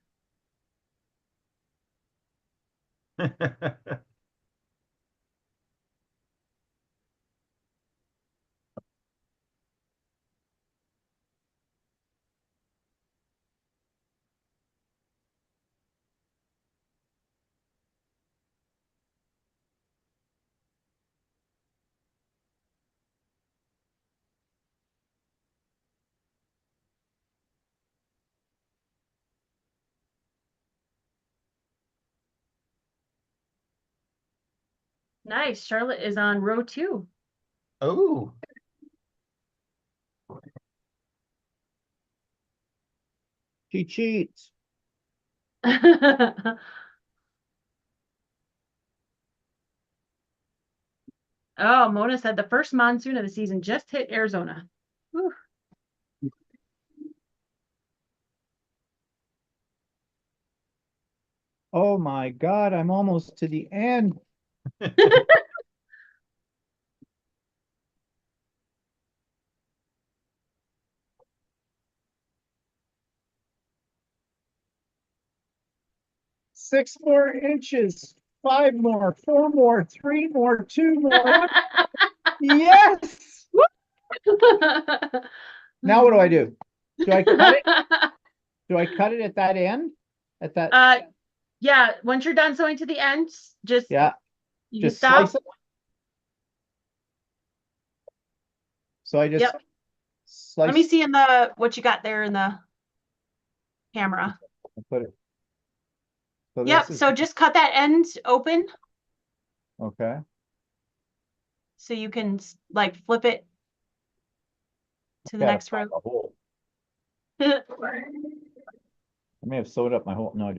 Nice. Charlotte is on row 2. Oh, She cheats. Oh, Mona said the first monsoon of the season just hit Arizona. Whew. Oh my God, I'm almost to the end. Six more inches, five more, four more, three more, two more. Yes. Now what do I do? Do I cut it? Do I cut it at that end? At that, Yeah, once you're done sewing to the end, just yeah, you can just stop. slice it. So I just Yep. Let me slice. see what you got there in the camera. Put it. So Yep, this is so just cut that end open okay. so you can like flip it to the Gotta next row. find a hole. I may have sewed up my hole. No.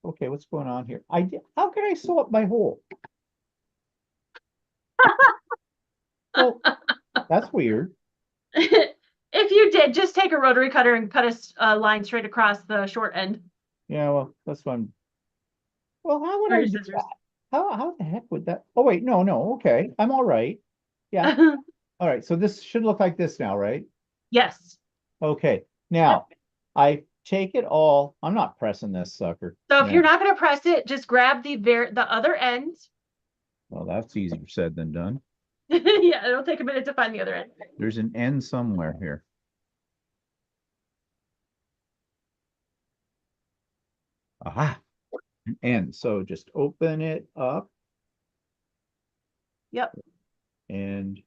Okay, what's going on here? How can I sew up my hole? Well, that's weird. If you did, just take a rotary cutter and cut a line straight across the short end. Yeah, well, that's one. Well, how would Or I your do scissors. that? How the heck would that? Oh wait, no, okay. I'm all right. Yeah. All right. So this should look like this now, right? Yes. Okay. Now I take it all. I'm not pressing this sucker. So if Yeah. you're not going to press it, just grab the other end. Well, that's easier said than done. Yeah, it'll take a minute to find the other end. There's an end somewhere here. Aha. An end. So just open it up Yep. and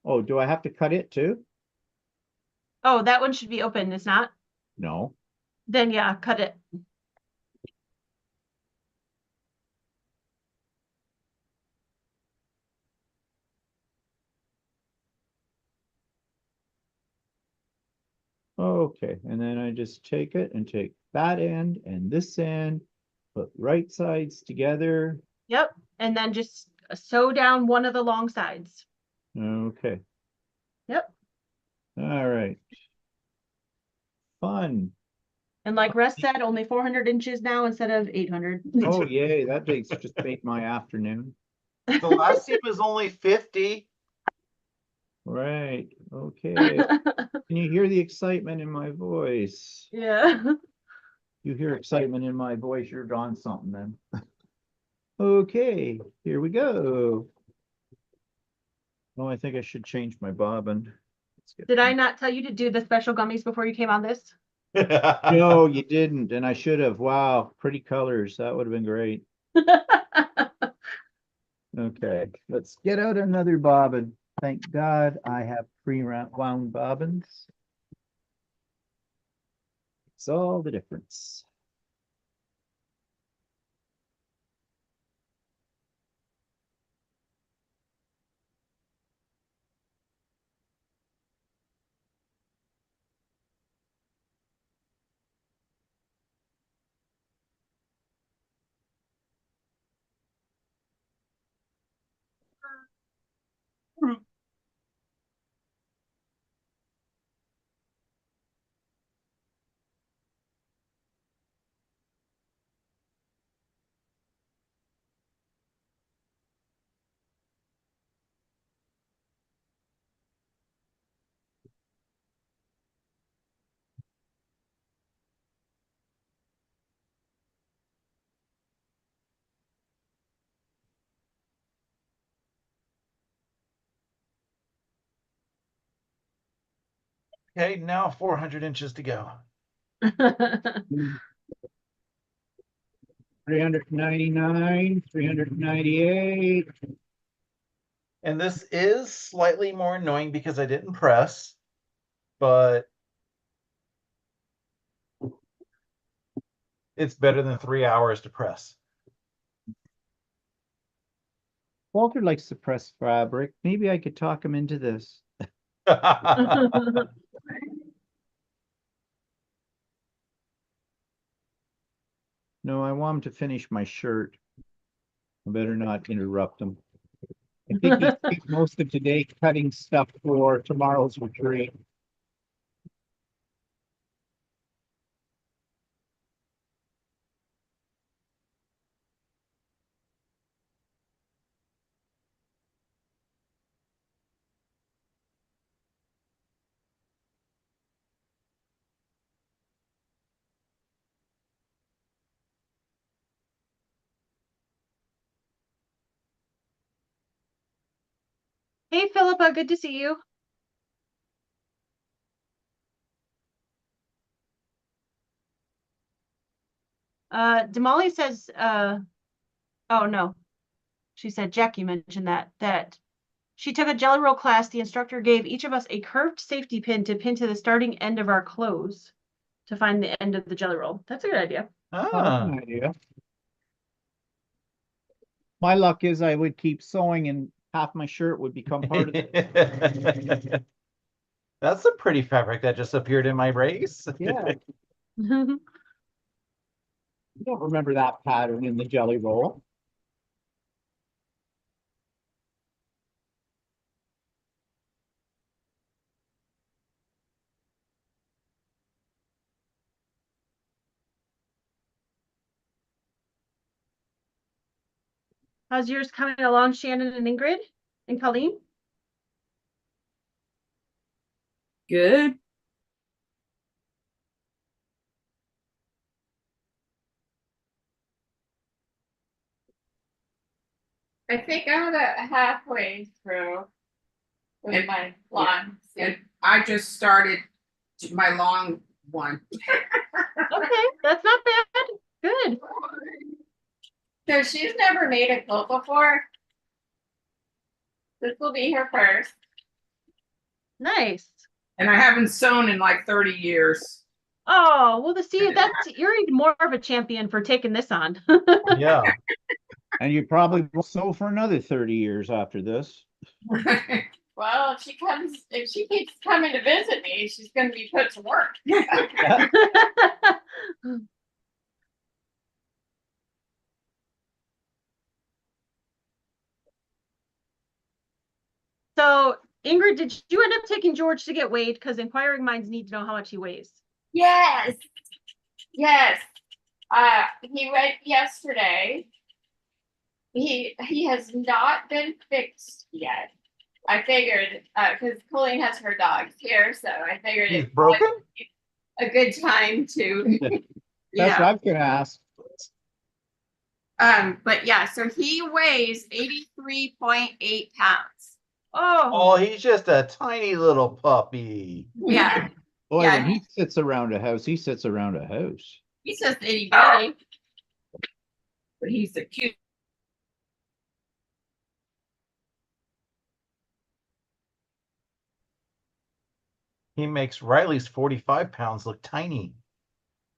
oh, do I have to cut it too? Oh, that one should be open. It's not. No. Then yeah, cut it. Okay, and then I just take it and take that end and this end, put right sides together. Yep. And then just sew down one of the long sides. Okay, Yep. all right. Fun. And like Russ said, only 400 inches now instead of 800. Oh, yay, that makes just made my afternoon. The last team is only 50. Right, okay. Can you hear the excitement in my voice? Yeah. You hear excitement in my voice, you're on something then. Okay, here we go. Oh, I think I should change my bobbin. Did I not tell you to do the special gummies before you came on this? No, you didn't, and I should have. Wow, pretty colors. That would have been great. Okay, let's get out another bobbin. Thank God I have pre-wound bobbins. It's all the difference. Okay, now 400 inches to go. 399, 398. And this is slightly more annoying because I didn't press, but it's better than 3 hours to press. Walter likes to press fabric. Maybe I could talk him into this. No, I want him to finish my shirt. I better not interrupt him. I think he spent most of today cutting stuff for tomorrow's retreat. Hey, Philippa, good to see you. Damali says, oh no, she said, Jackie mentioned that she took a jelly roll class. The instructor gave each of us a curved safety pin to pin to the starting end of our clothes to find the end of the jelly roll. That's a good idea. Oh, that's an idea. My luck is I would keep sewing and half my shirt would become part of it. That's a pretty fabric that just appeared in my race. Yeah. You don't remember that pattern in the jelly roll. How's yours coming along, Shannon and Ingrid and Colleen? Good. I think I'm about halfway through with my long suit. And I just started my long one. Okay, that's not bad. Good. So she's never made a quilt before. This will be her first. Nice. And I haven't sewn in like 30 years. Oh, well, you're even more of a champion for taking this on. Yeah. And you probably will sew for another 30 years after this. Well, if she keeps coming to visit me, she's going to be put to work. So, Ingrid, did you end up taking George to get weighed? Because inquiring minds need to know how much he weighs. Yes. Yes. He went yesterday. He has not been fixed yet. I figured because Colleen has her dogs here, so I figured He's it's broken? a good time to That's yeah. what I was gonna ask. But yeah, so he weighs 83.8 pounds. Oh, Oh, he's just a tiny little puppy. Yeah. Boy, Yeah, when he sits around a house, he sits around a house. He's just itty bitty. But he's a cute. He makes Riley's 45 pounds look tiny.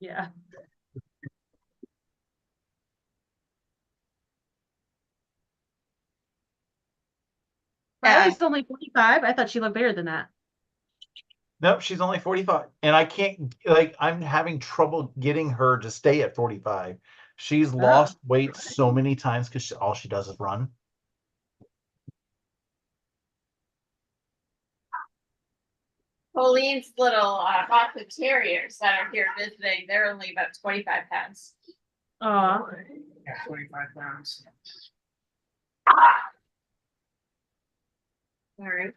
yeah. Riley's only 45. I thought she looked bigger than that. Nope, she's only 45. And I can't, I'm having trouble getting her to stay at 45. She's lost weight so many times because all she does is run. Colleen's little Boston Terriers that are here visiting, they're only about 25 pounds. Aw. Yeah, 25 pounds. All right.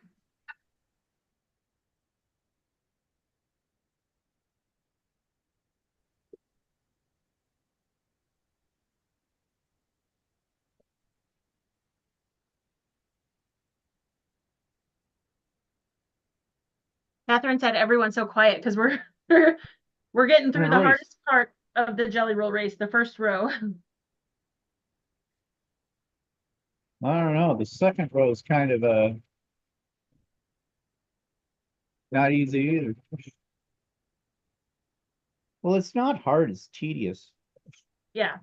Catherine said everyone's so quiet because we're we're getting through the Race. hardest part of the jelly roll race, the first row. I don't know. The second row is kind of not easy either. Well, it's not hard, it's tedious. Yeah.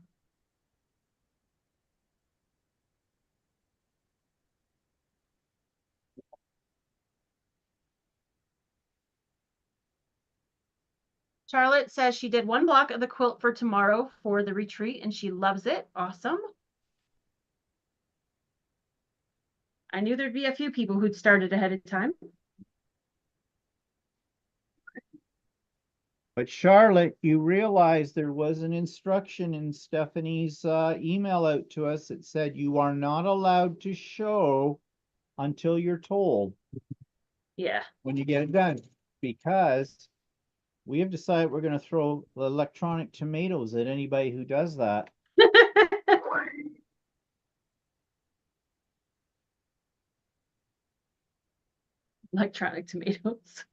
Charlotte says she did one block of the quilt for tomorrow for the retreat and she loves it. Awesome. I knew there'd be a few people who'd started ahead of time. But Charlotte, you realize there was an instruction in Stephanie's email out to us that said you are not allowed to show until you're told Yeah. when you get it done, because we have decided we're going to throw electronic tomatoes at anybody who does that. Electronic tomatoes.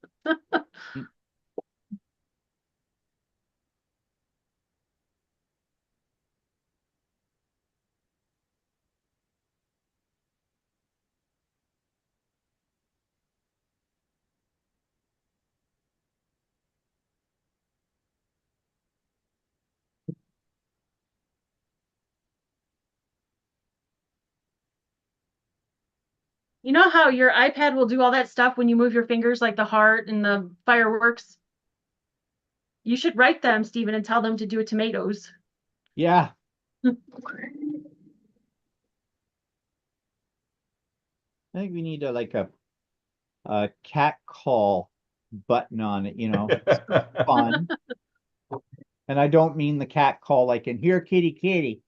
You know how your iPad will do all that stuff when you move your fingers, like the heart and the fireworks? You should write them, Stephen, and tell them to do tomatoes. Yeah. I think we need a cat call button on it, fun. And I don't mean the cat call like in here, kitty, kitty.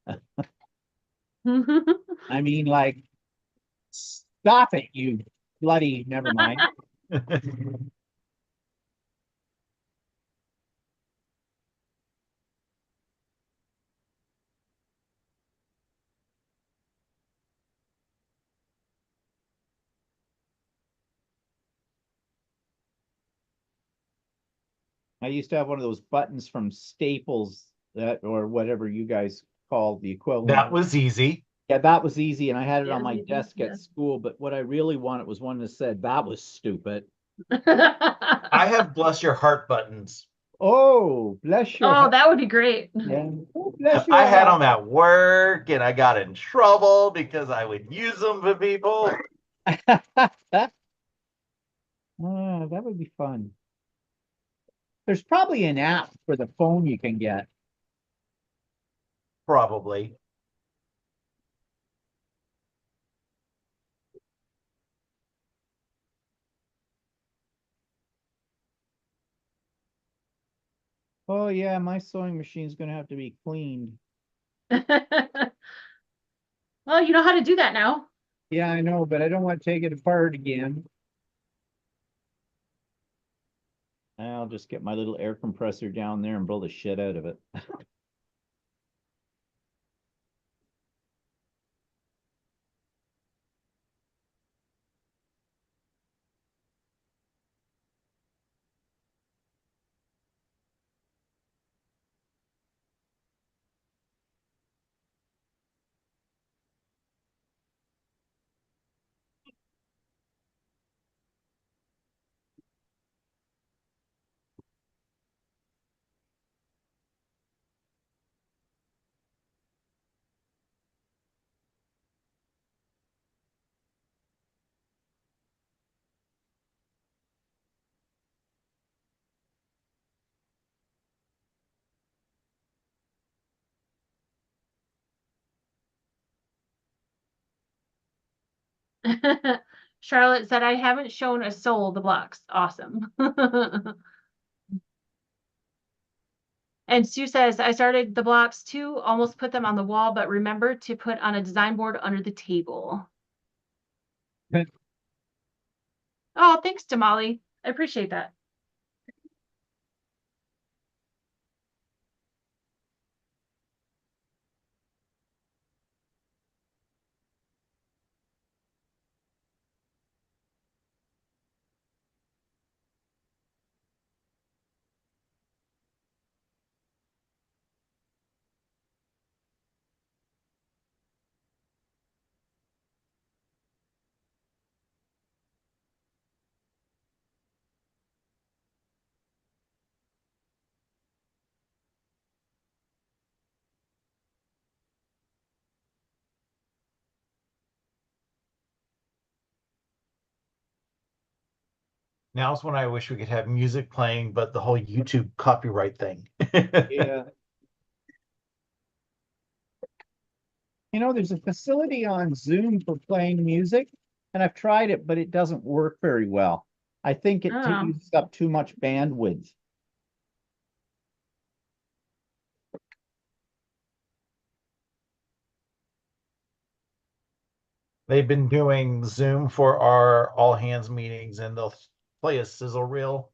I mean like, stop it, you bloody, never mind. I used to have one of those buttons from Staples that, or whatever you guys call the equivalent. That was easy. Yeah, that was easy, and I had it on Yeah, my easy, desk yeah. at school, but what I really wanted was one that said, that was stupid. I have bless your heart buttons. Oh, bless your Oh, heart. that would be great. Yeah. Oh, bless your I had heart. them at work and I got in trouble because I would use them for people. That would be fun. There's probably an app for the phone you can get. Probably. Oh yeah, my sewing machine's gonna have to be cleaned. Well, you know how to do that now. Yeah, I know, but I don't want to take it apart again. I'll just get my little air compressor down there and blow the shit out of it. Charlotte said, I haven't shown a soul the blocks. Awesome. And Sue says, I started the blocks too, almost put them on the wall, but remember to put on a design board under the table. Oh, thanks, Damali. I appreciate that. Now's when I wish we could have music playing, but the whole YouTube copyright thing. Yeah. There's a facility on Zoom for playing music. and I've tried it, but it doesn't work very well. I think it Oh. uses up too much bandwidth. They've been doing Zoom for our all hands meetings, and they'll play a sizzle reel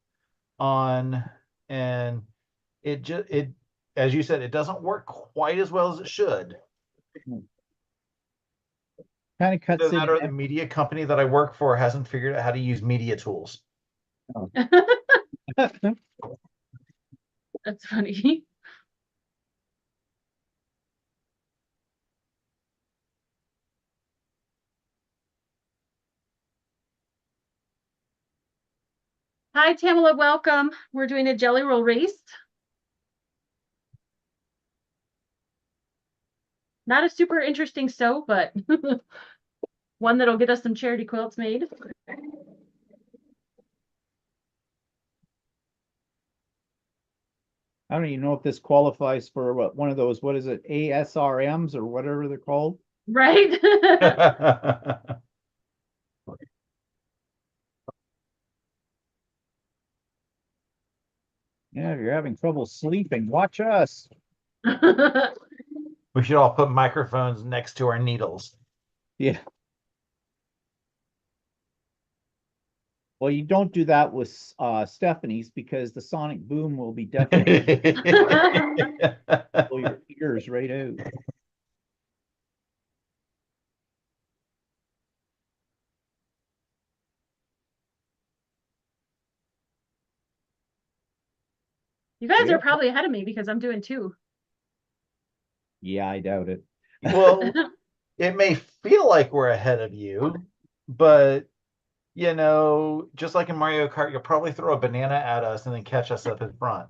on, and it as you said, it doesn't work quite as well as it should. Kind of cuts Either in. that or the media company that I work for hasn't figured out how to use media tools. That's funny. Hi, Tamala, welcome. We're doing a jelly roll race. Not a super interesting sew, but one that'll get us some charity quilts made. I don't even know if this qualifies for one of those, what is it, ASRMs or whatever they're called. Right? Yeah, if you're having trouble sleeping, watch us. We should all put microphones next to our needles. Yeah. Well, you don't do that with Stephanie's because the sonic boom will be deafening. Pull your ears right out. You guys Yeah. are probably ahead of me because I'm doing two. Yeah, I doubt it. Well, it may feel like we're ahead of you, but just like in Mario Kart, you'll probably throw a banana at us and then catch us up in front.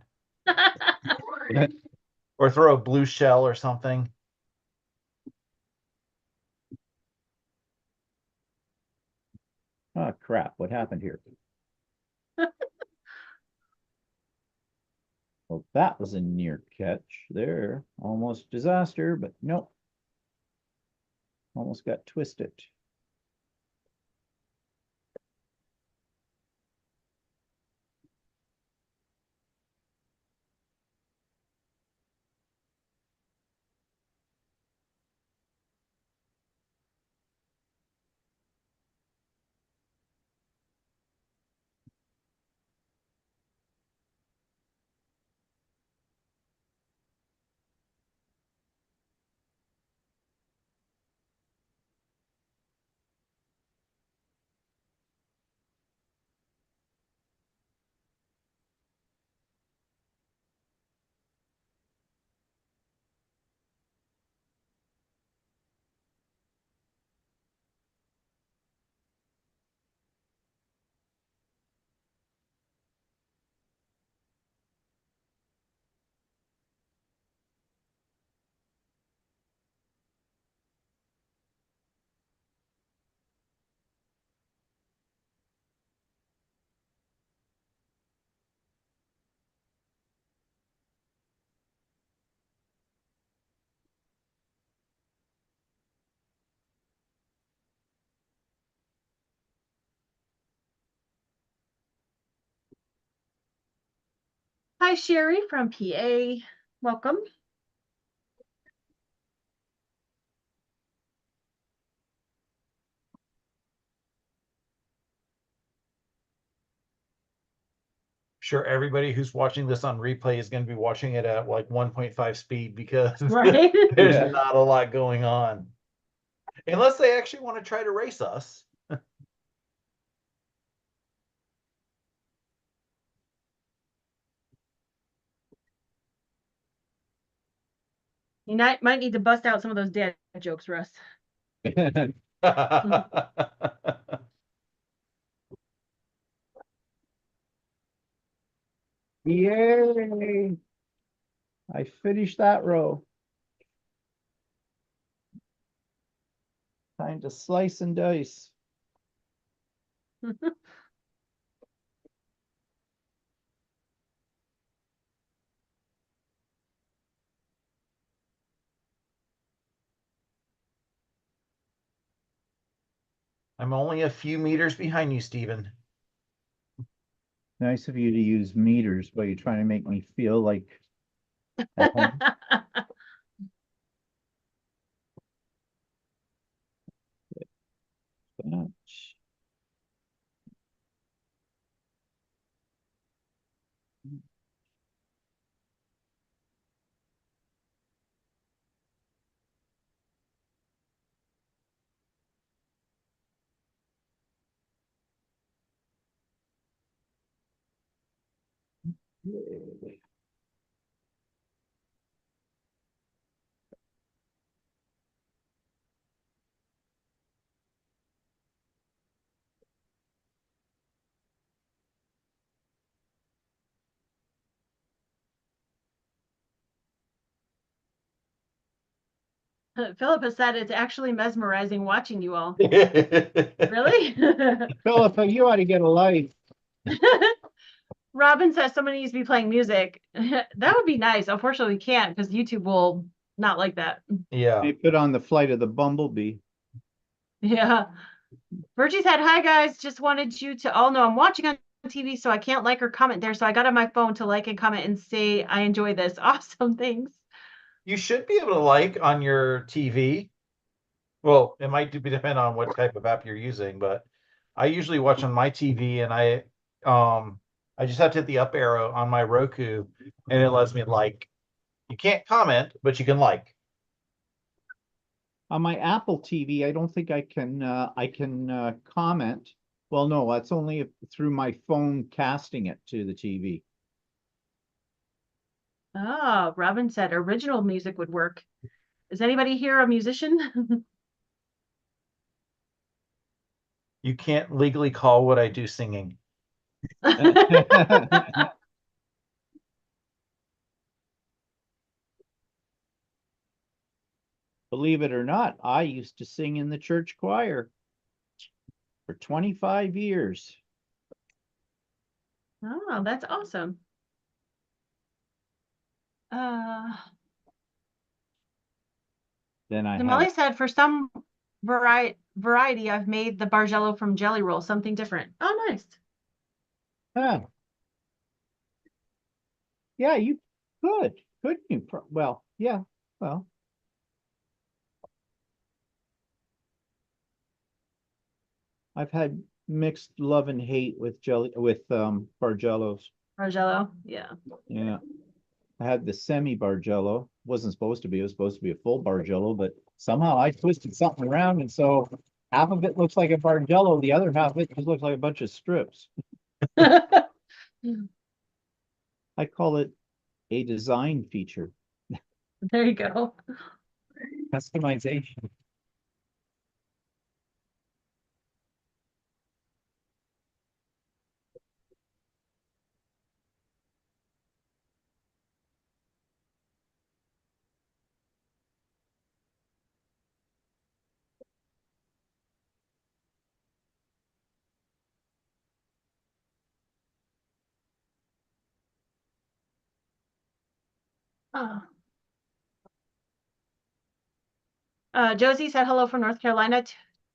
Or throw a blue shell or something. Oh, crap. What happened here? Well, that was a near catch there. Almost disaster, but nope. Almost got twisted. Hi, Sherry from PA. Welcome. Sure, everybody who's watching this on replay is going to be watching it at like 1.5 speed because Right? there's Yeah. not a lot going on. Unless they actually want to try to race us. You might need to bust out some of those dad jokes, Russ. Yay! I finished that row. Time to slice and dice. I'm only a few meters behind you, Stephen. Nice of you to use meters, but you're trying to make me feel like at home. Philip has said it's actually mesmerizing watching you all. Yeah. Really? Philippa, you ought to get a life. Robin says somebody needs to be playing music. That would be nice. Unfortunately, we can't because YouTube will not like that. They put on the flight of the bumblebee. Yeah. Virgie said, "Hi guys, just wanted you to all know I'm watching on TV, so I can't like or comment there. So I got on my phone to like and comment and say I enjoy this. Awesome, thanks." You should be able to like on your TV. Well, it might depend on what type of app you're using, but I usually watch on my TV and I just have to hit the up arrow on my Roku and it lets me like. You can't comment, but you can like. On my Apple TV, I don't think I can comment. Well, no, that's only through my phone casting it to the TV. Oh, Robin said original music would work. Is anybody here a musician? You can't legally call what I do singing. Believe it or not, I used to sing in the church choir for 25 years. Oh, that's awesome. Then I had Molly said for some variety, I've made the Bargello from Jelly Roll, something different. Oh, nice. Yeah, you could, couldn't you? Well, yeah, well. I've had mixed love and hate with Bargellos. Bargello, yeah. Yeah. I had the semi Bargello. Wasn't supposed to be. It was supposed to be a full Bargello, but somehow I twisted something around, and so half of it looks like a Bargello, the other half of it just looks like a bunch of strips. I call it a design feature. There you go. Customization. Oh. Josie said hello from North Carolina.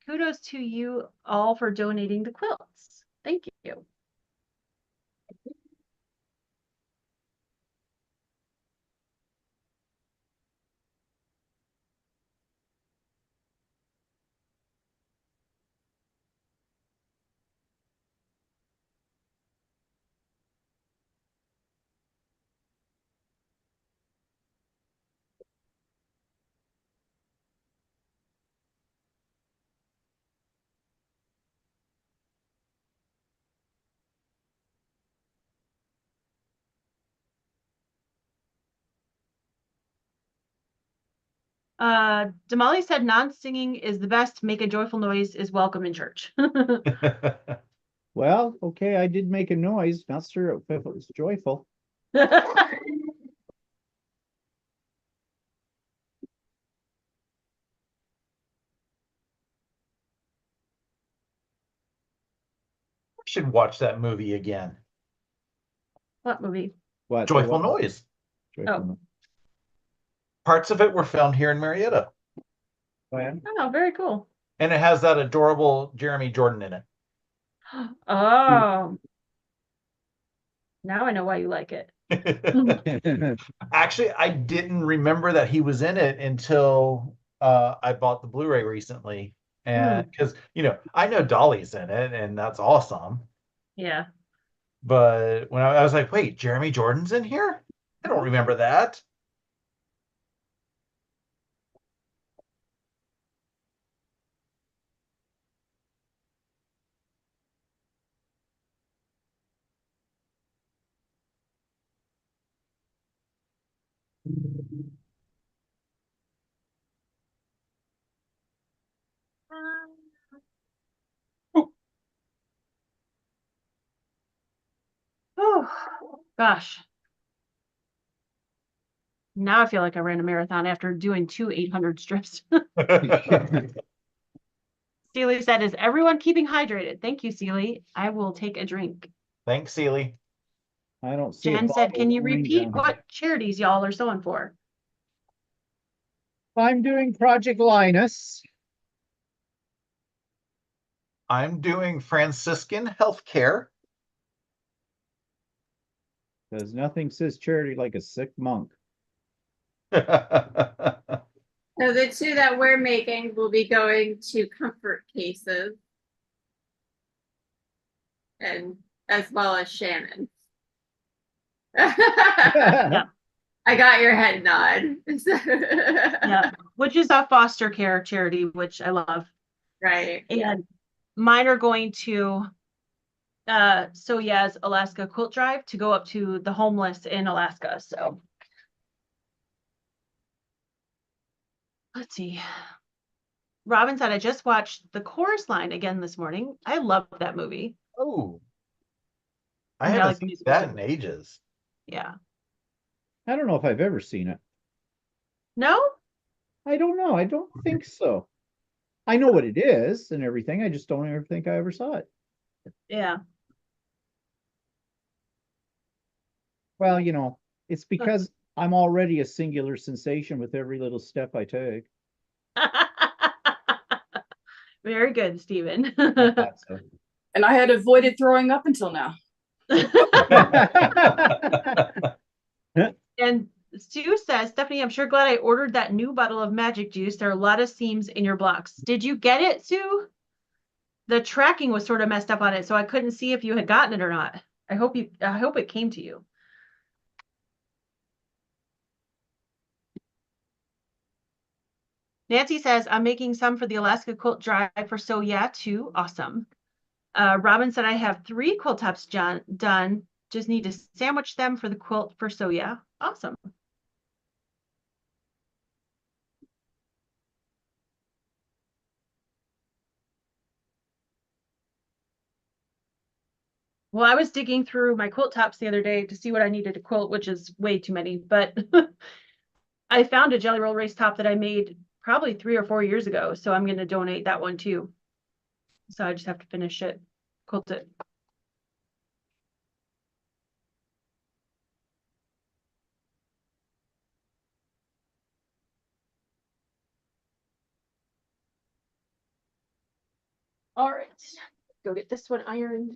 Kudos to you all for donating the quilts. Thank you. Damali said non-singing is the best. Make a joyful noise is welcome in church. Well, okay, I did make a noise. Not sure if it was joyful. I should watch that movie again. What movie? What? Joyful Noise. Joyful Oh. noise. Parts of it were filmed here in Marietta. Oh, yeah? Oh, very cool. And it has that adorable Jeremy Jordan in Oh, now I know why you like it. it. Actually, I didn't remember that he was in it until I bought the Blu-ray recently. And because, I know Dolly's in it, and that's awesome. Yeah. But when I was like, wait, Jeremy Jordan's in here? I don't remember that. Oh, gosh. Now I feel like I ran a marathon after doing 2 800 strips. Seely said, is everyone keeping hydrated? Thank you, Seely. I will take a drink. Thanks, Seely. I don't see a Jen said, bottle can of you orange repeat on here. what charities y'all are sewing for? I'm doing Project Linus. I'm doing Franciscan healthcare. Because nothing says charity like a sick monk. So the two that we're making will be going to comfort cases. And as well as Shannon. Yeah. I got your head nod. Yeah, which is a foster care charity, which I love. Right. And mine are going to Soya's Alaska Quilt Drive to go up to the homeless in Alaska. So let's see. Robin said, I just watched The Chorus Line again this morning. I love that movie. Oh, I Yeah, haven't like seen musicals. that in ages. Yeah. I don't know if I've ever seen it. No? I don't know. I don't think so. I know what it is and everything. I just don't ever think I ever saw it. Yeah. Well, it's because I'm already a singular sensation with every little step I take. Very good, Stephen. I thought so. And I had avoided throwing up until now. And Sue says, Stephanie, I'm sure glad I ordered that new bottle of magic juice. There are a lot of seams in your blocks. Did you get it, Sue? The tracking was sort of messed up on it, so I couldn't see if you had gotten it or not. I hope it came to you. Nancy says, I'm making some for the Alaska Quilt Drive for So Yeah too. Awesome. Robin said, I have 3 quilt tops done. Just need to sandwich them for the quilt for So Yeah. Awesome. Well, I was digging through my quilt tops the other day to see what I needed to quilt, which is way too many, but I found a Jelly Roll Race top that I made probably 3 or 4 years ago, so I'm going to donate that one too. So I just have to finish it, quilt it. All right, go get this one ironed.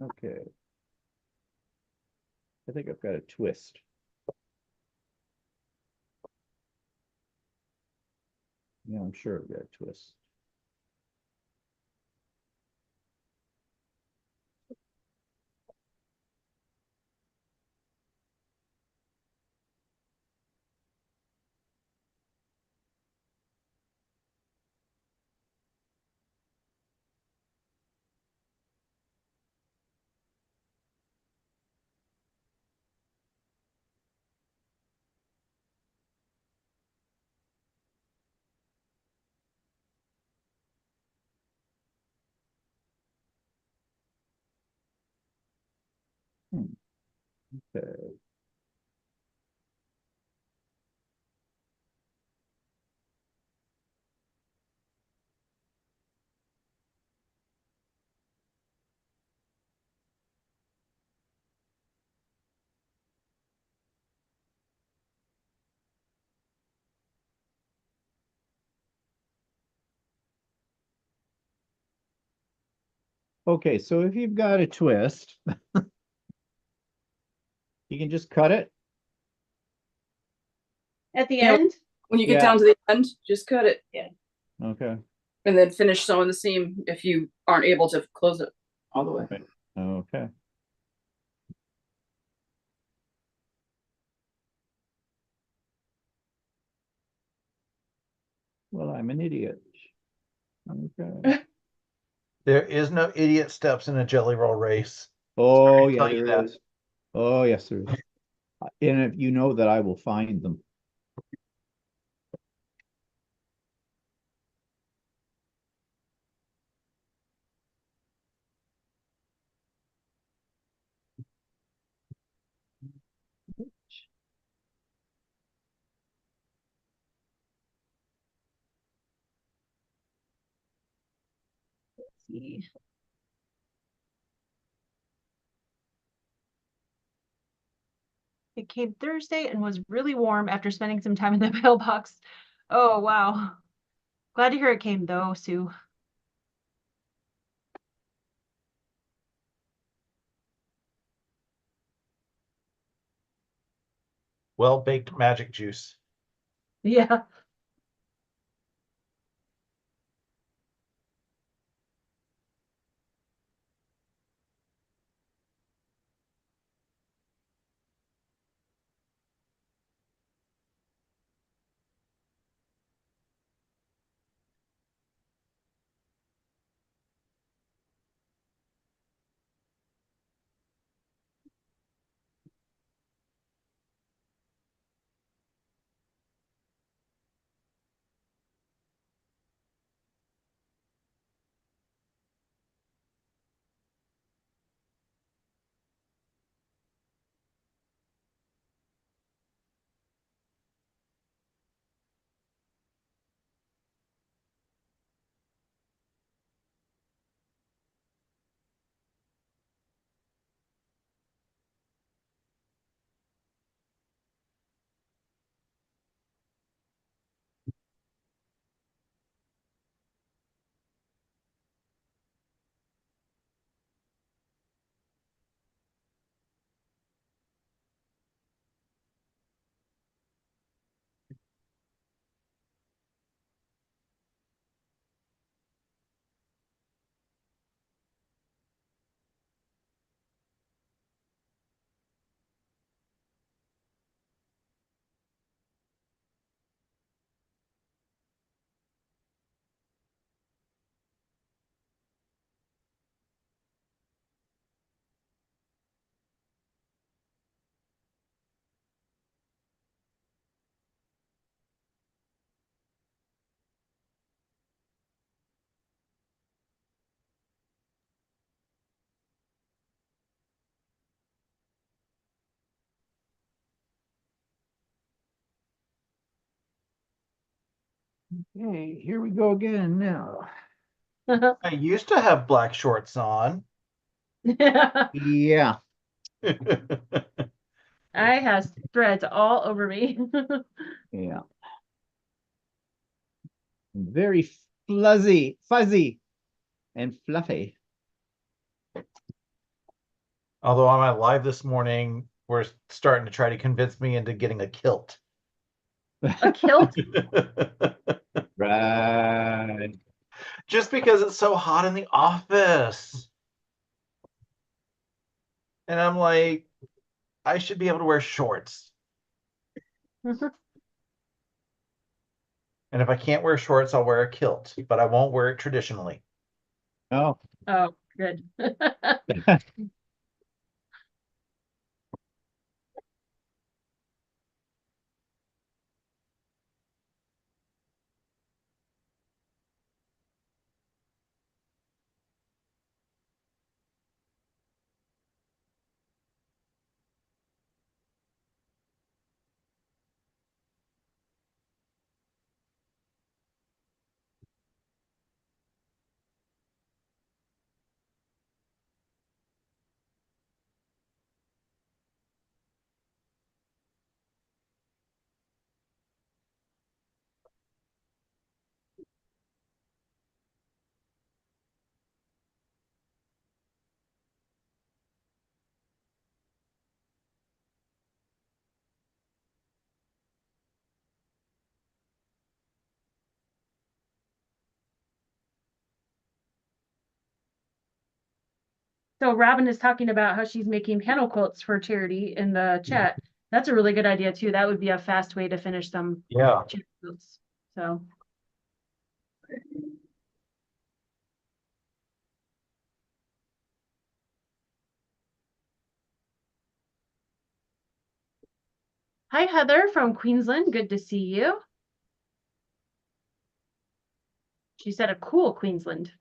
Okay. I think I've got a twist. Yeah, I'm sure I've got a twist. Okay. Okay, so if you've got a twist, you can just cut it. At the Yeah. end? When you get Yeah. down to the end, just cut it Okay. and then finish sewing the seam if you aren't able to close it all the way. Right. Okay. Well, I'm an idiot. Okay. There is no idiot steps in a jelly roll race. Oh, to yeah, tell you there that. is. Oh, yes, there is. And if you know that I will find them. See. It came Thursday and was really warm after spending some time in the mailbox. Oh, wow. Glad to hear it came though, Sue. Well baked magic juice. Yeah. Okay, here we go again now. I used to have black shorts on. Yeah. I has threads all over me. Yeah. Very fuzzy, and fluffy. Although on my live this morning, we're starting to try to convince me into getting a kilt. A kilt? Right. Just because it's so hot in the office. And I'm like, I should be able to wear shorts. And if I can't wear shorts, I'll wear a kilt, but I won't wear it traditionally. Oh. Oh, good. So Robin is talking about how she's making piano quilts for charity in the chat. That's a really good idea too. That would be a fast way to finish some Yeah. charity quilts. So. Hi, Heather from Queensland. Good to see you. She said a cool Queensland.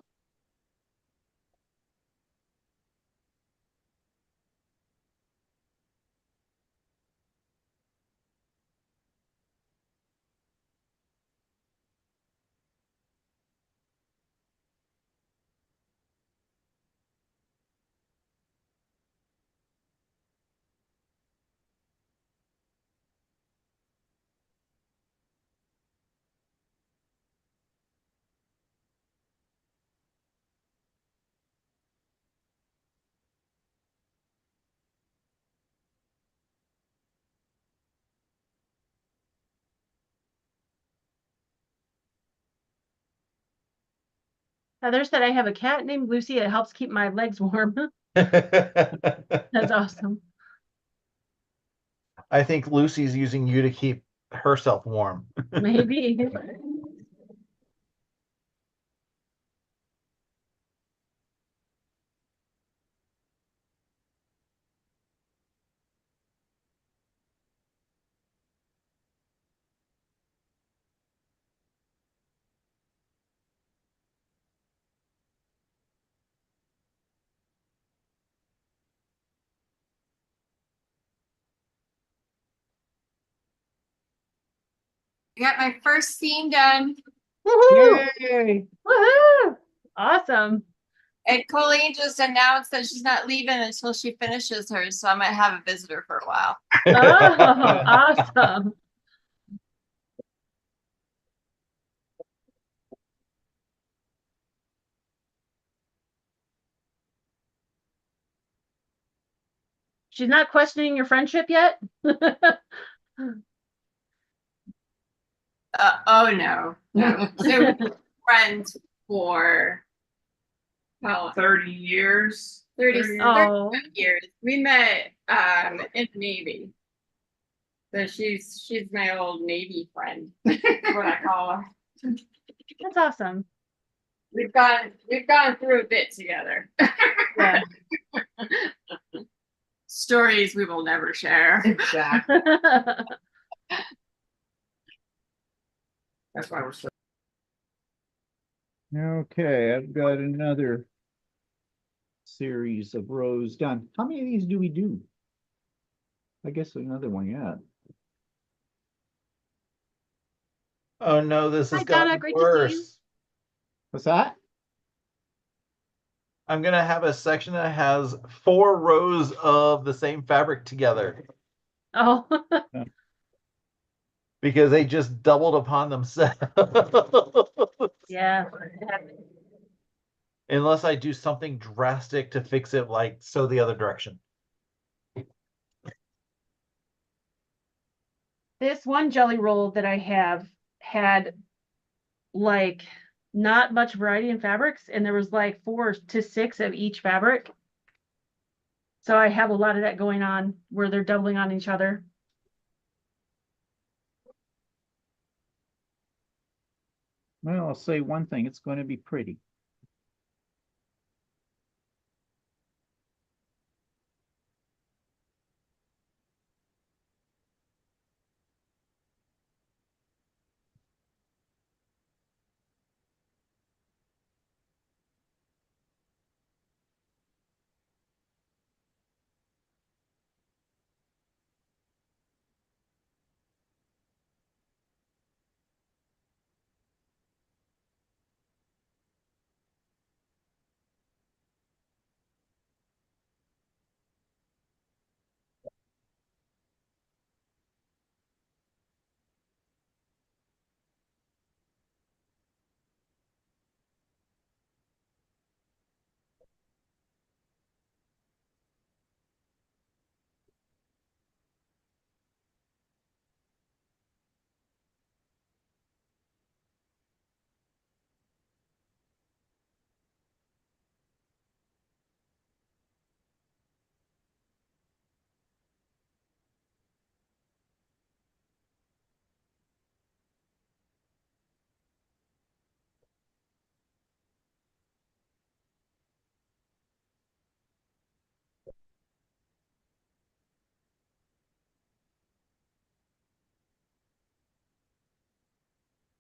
Heather said I have a cat named Lucy. It helps keep my legs warm. That's awesome. I think Lucy's using you to keep herself warm. Maybe. I got my first seam done, Woohoo! Yay! Woohoo! Awesome. and Colleen just announced that she's not leaving until she finishes hers, so I might have a visitor for a while. Oh, awesome. She's not questioning your friendship yet? Oh no, no. So we've been friends for how 30 years. 30 Oh, years. We met in the Navy. So she's my old Navy friend. That's what I call her. that's awesome. We've gone through a bit together. Yeah. Stories we will never share. Exactly. That's why we're so. Okay, I've got another series of rows done. How many of these do we do? I guess another one, yeah. Oh no, this Hi, has Donna. gotten Great to see you. worse. What's that? I'm gonna have a section that has 4 rows of the same fabric together Oh, because they just doubled upon themselves. yeah. Unless I do something drastic to fix it, like sew the other direction. This one jelly roll that I have had like not much variety in fabrics, and there was like 4 to 6 of each fabric. So I have a lot of that going on where they're doubling on each other. Well, I'll say one thing, it's going to be pretty.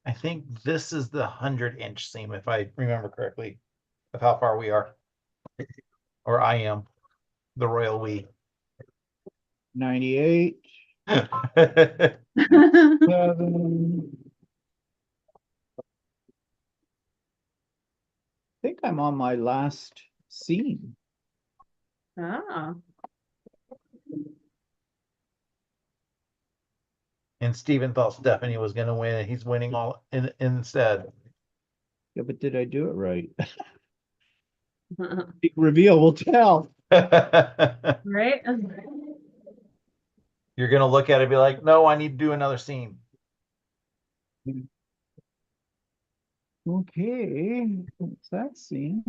I think this is the 100-inch seam, if I remember correctly, of how far we are. Or I am the royal we. 98, Oh, 7. I think I'm on my last seam. And Steven thought Stephanie was going to win, and he's winning all instead. Yeah, but did I do it right? Big reveal will tell. right? You're going to look at it and be like, no, I need to do another seam. Okay, what's that seam?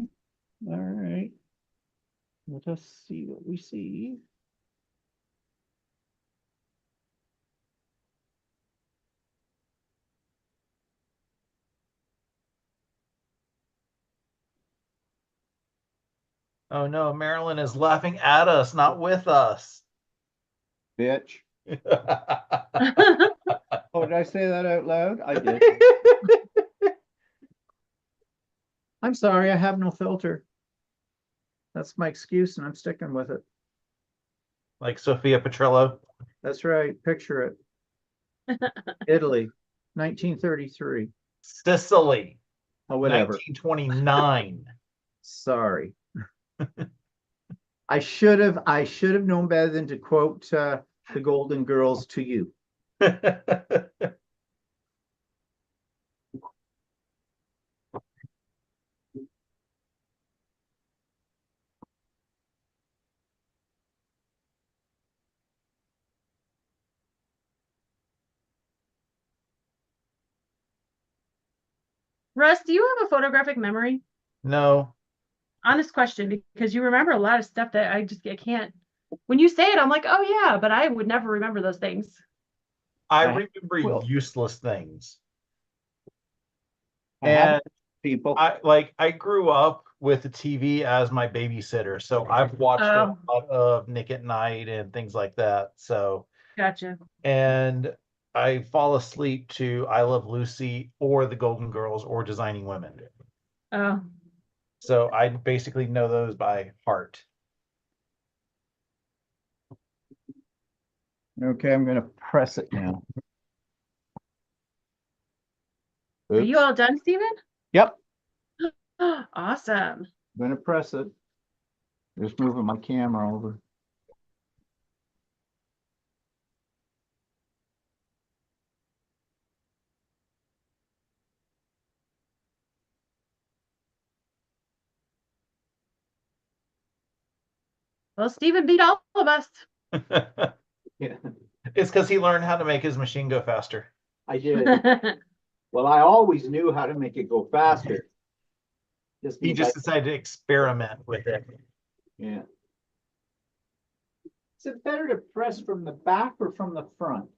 All right. Let us see what we see. Oh no, Marilyn is laughing at us, not with us. Bitch. Oh, did I say that out loud? I did. I'm sorry, I have no filter. That's my excuse and I'm sticking with it. Like Sophia Petrillo. That's right, picture it. Italy, 1933. Sicily, Oh, whatever. 1929. Sorry. I should have known better than to quote the Golden Girls to you. Russ, do you have a photographic memory? No, Honest question, because you remember a lot of stuff that I can't. When you say it, I'm like, oh yeah, but I would never remember those things. I I remember will. useless things. I have And people. I grew up with the TV as my babysitter, so I've watched a Oh, lot of Nick at Night and things like that. So, gotcha. and I fall asleep to I Love Lucy or The Golden Girls or Designing Women. Oh, So I basically know those by heart. Okay, I'm gonna press it now. are you Oops. all done, Steven? Yep, Awesome. I'm gonna press it. Just moving my camera over. Well, Steven beat all of us. Yeah, It's because he learned how to make his machine go faster. I did. Well, I always knew how to make it go faster. He just decided to experiment with it. Yeah. Is it better to press from the back or from the front?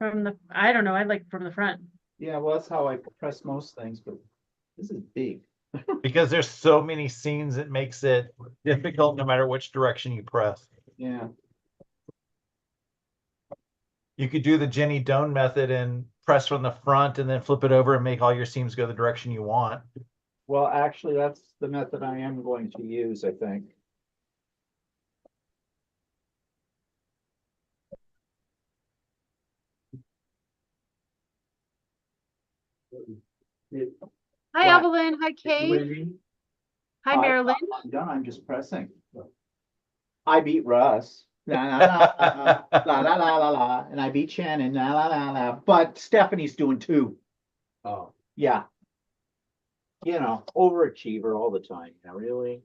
I don't know, I like from the front. Yeah, well, that's how I press most things, but this is big. Because there's so many scenes, it makes it difficult no matter which direction you press. Yeah. You could do the Jenny Doan method and press from the front and then flip it over and make all your seams go the direction you want. Well, actually, that's the method I am going to use, I think. Hi, What? Evelyn. Hi, Kay. Hi, I'm Marilyn. not done, I'm just pressing. I beat Russ. La la la la la la la la, and I beat Shannon. La la la la. But Stephanie's doing two. Oh. Yeah. You know, overachiever all the time. Yeah, really.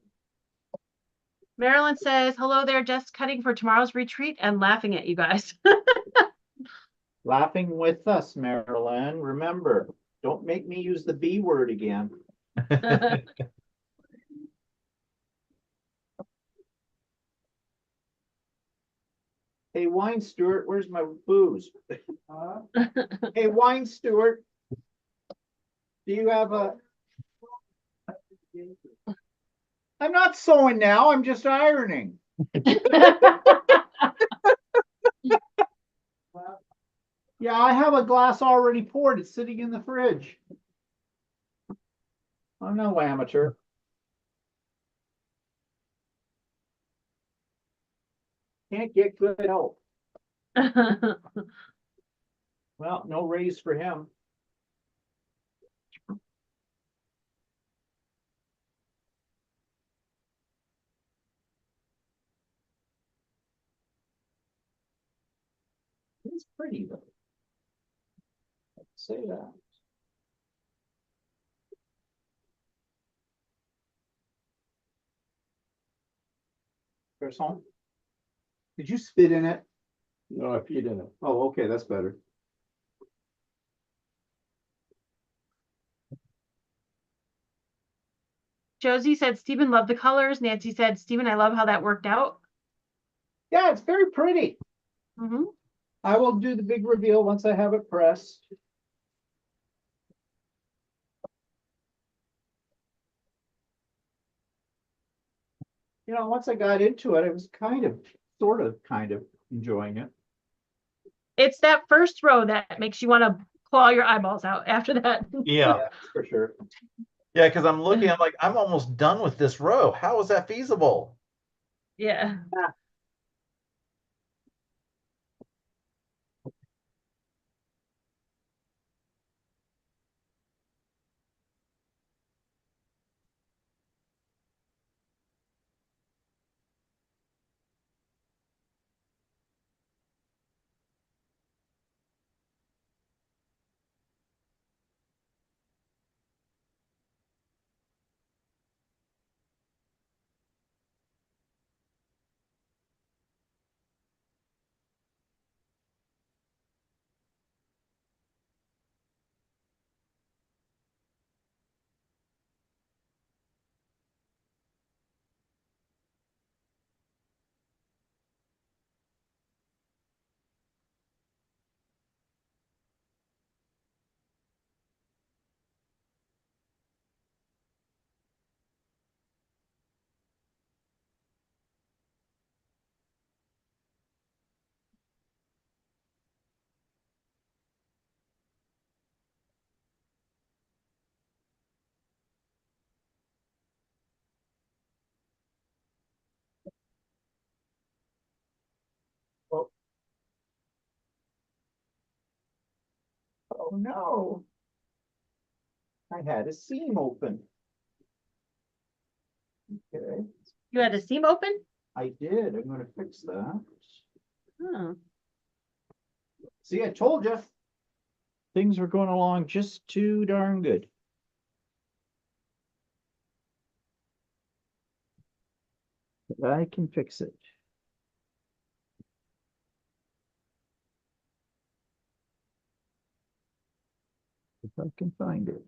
Marilyn says, hello there, just cutting for tomorrow's retreat and laughing at you guys. Laughing with us, Marilyn. Remember, don't make me use the B word again. Hey, Wine Stewart, where's my booze? Hey, Wine Stewart, do you have a? I'm not sewing now, I'm just ironing. Yeah, I have a glass already poured. It's sitting in the fridge. I'm no amateur. Can't get good help. Well, no raise for him. It's pretty though. I'd say that. Croissant? Did you spit in it? No, I peed in it. Oh, okay, that's better. Josie said Stephen loved the colors. Nancy said, Stephen, I love how that worked out. Yeah, it's very pretty. Hmm. I will do the big reveal once I have it pressed. You know, once I got into it, I was kind of enjoying it. It's that first row that makes you want to claw your eyeballs out after that. Yeah. For sure. Yeah, because I'm looking, I'm like, I'm almost done with this row. How is that feasible? Yeah. Oh, oh no. I had a seam open. Okay, You had a seam open? I did. I'm gonna fix that. Oh. See, I told you. Things were going along just too darn good. But I can fix it. If I can find it.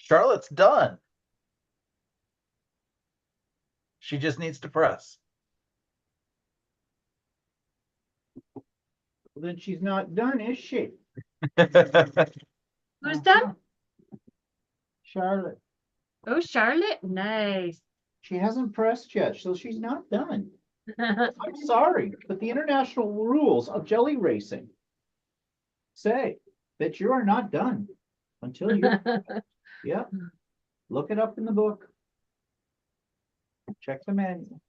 Charlotte's done. She just needs to press. Well, then she's not done, is she? Who's done? Charlotte. Oh, Charlotte. Nice. She hasn't pressed yet, so she's not done. I'm sorry, but the international rules of jelly racing say that you are not done until you're, yeah. Look it up in the book. Check the manual.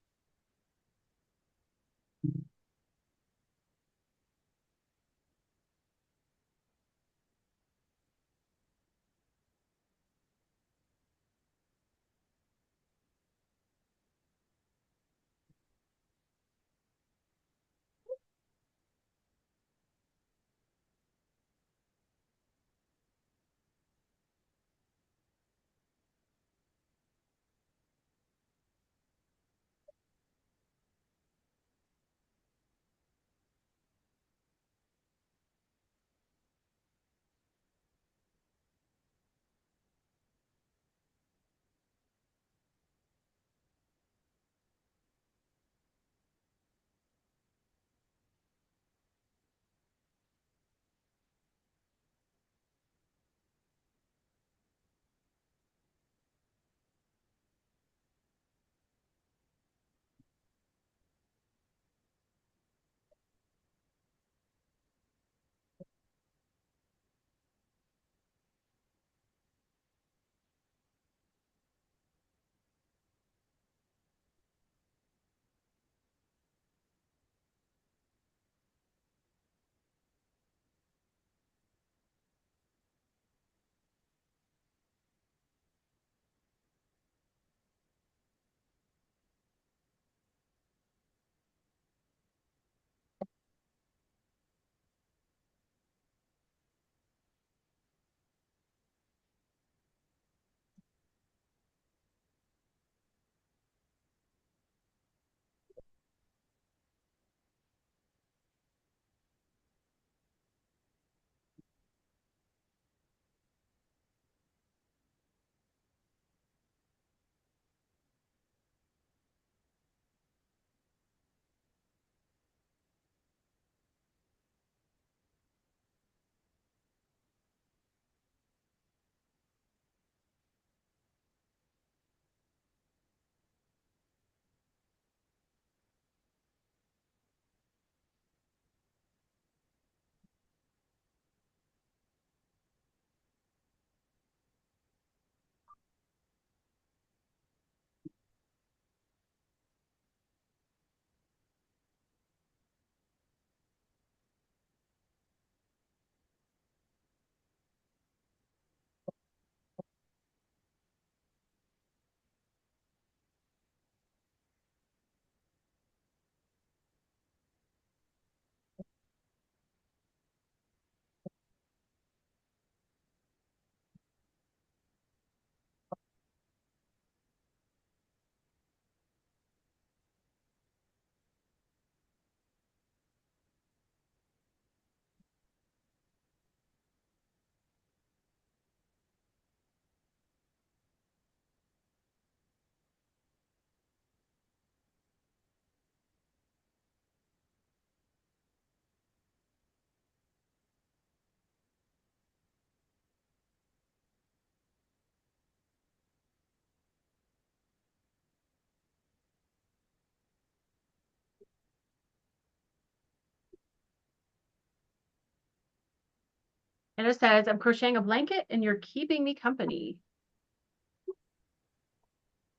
And it says, I'm crocheting a blanket and you're keeping me company.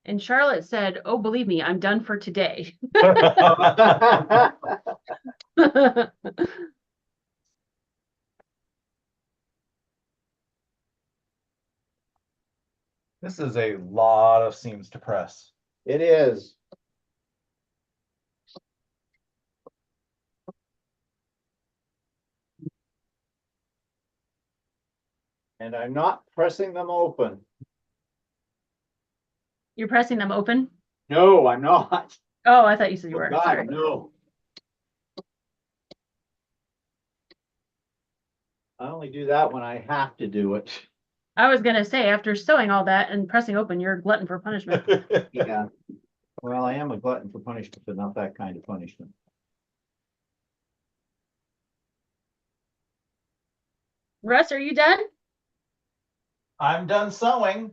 And Charlotte said, oh, believe me, I'm done for today. This is a lot of seams to press. It is. And I'm not pressing them open. You're pressing them open? No, I'm not. Oh, I thought you said you Oh, were. God, Sorry. no. I only do that when I have to do it. I was gonna say, after sewing all that and pressing open, you're a glutton for punishment. Yeah. Well, I am a glutton for punishment, but not that kind of punishment. Russ, are you done? I'm done sewing.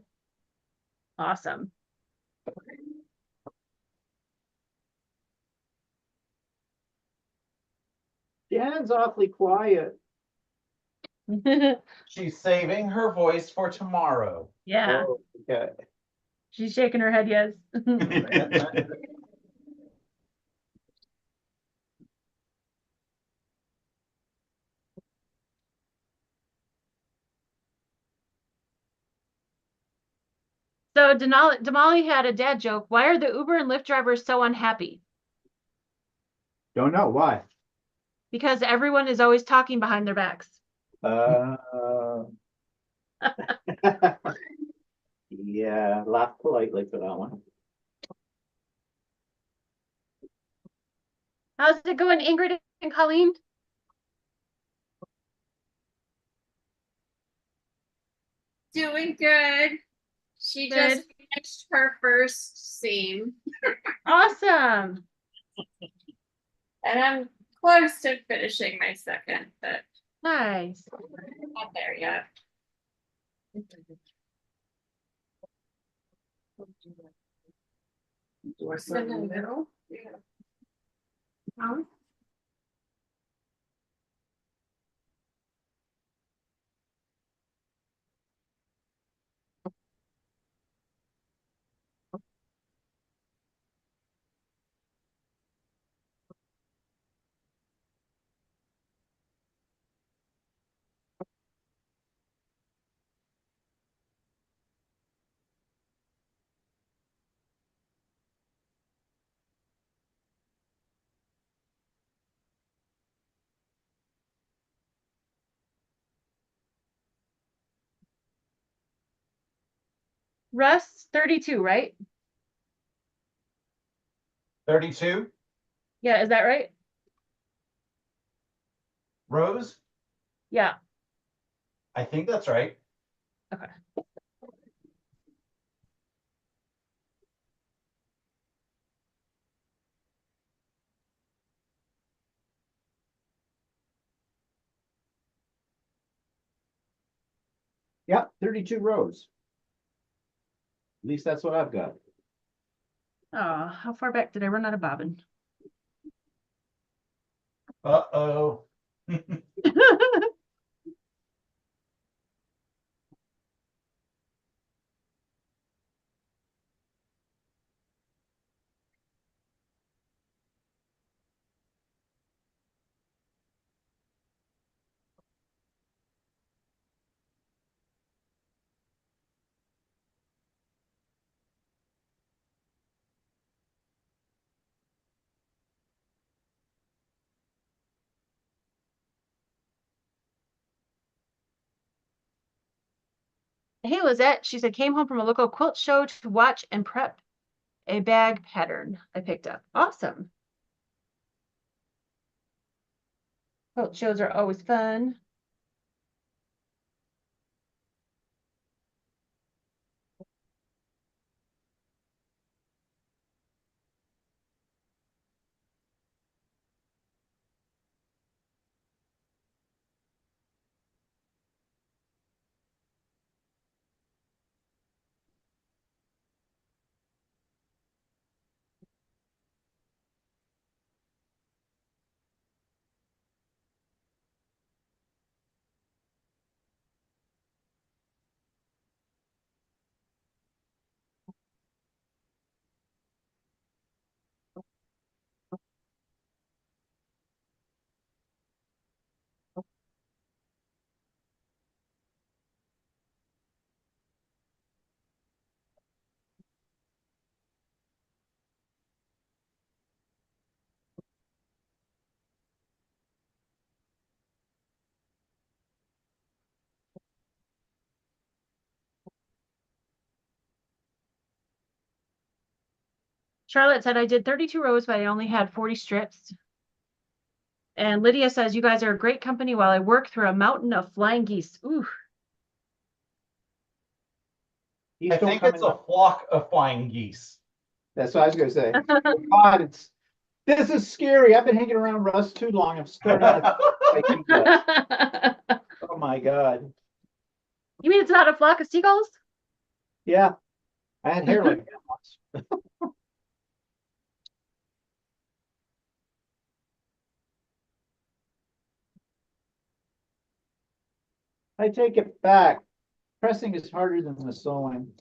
Awesome. Jan's awfully quiet. She's saving her voice for tomorrow. Yeah, Oh, okay. she's shaking her head, yes. So Denali had a dad joke. Why are the Uber and Lyft drivers so unhappy? Don't know why. Because everyone is always talking behind their backs. Yeah, laugh politely for that one. How's it going, Ingrid and Colleen? Doing good. She just Good. finished her first seam, Awesome. and I'm close to finishing my second, but Nice. not there yet. Do I It's start in in the the middle? middle. Huh? Russ, 32, right? 32. Yeah, is that right? Rose, Yeah. I think that's right. Okay. Yep, 32 rows. At least that's what I've got. Oh, how far back did I run out of bobbin? Uh-oh. Hey, Lizette, she said, came home from a local quilt show to watch and prep a bag pattern I picked up. Awesome. Quilt shows are always fun. Charlotte said I did 32 rows, but I only had 40 strips. And Lydia says, you guys are a great company while I work through a mountain of flying geese. Ooh. Geese I don't think come it's in. a flock of flying geese. That's what I was gonna say. God, this is scary. I've been hanging around Russ too long. I'm starting to like he does. Oh my God. You mean it's not a flock of seagulls? Yeah, I had hair like that once. I take it back. Pressing is harder than the sewing.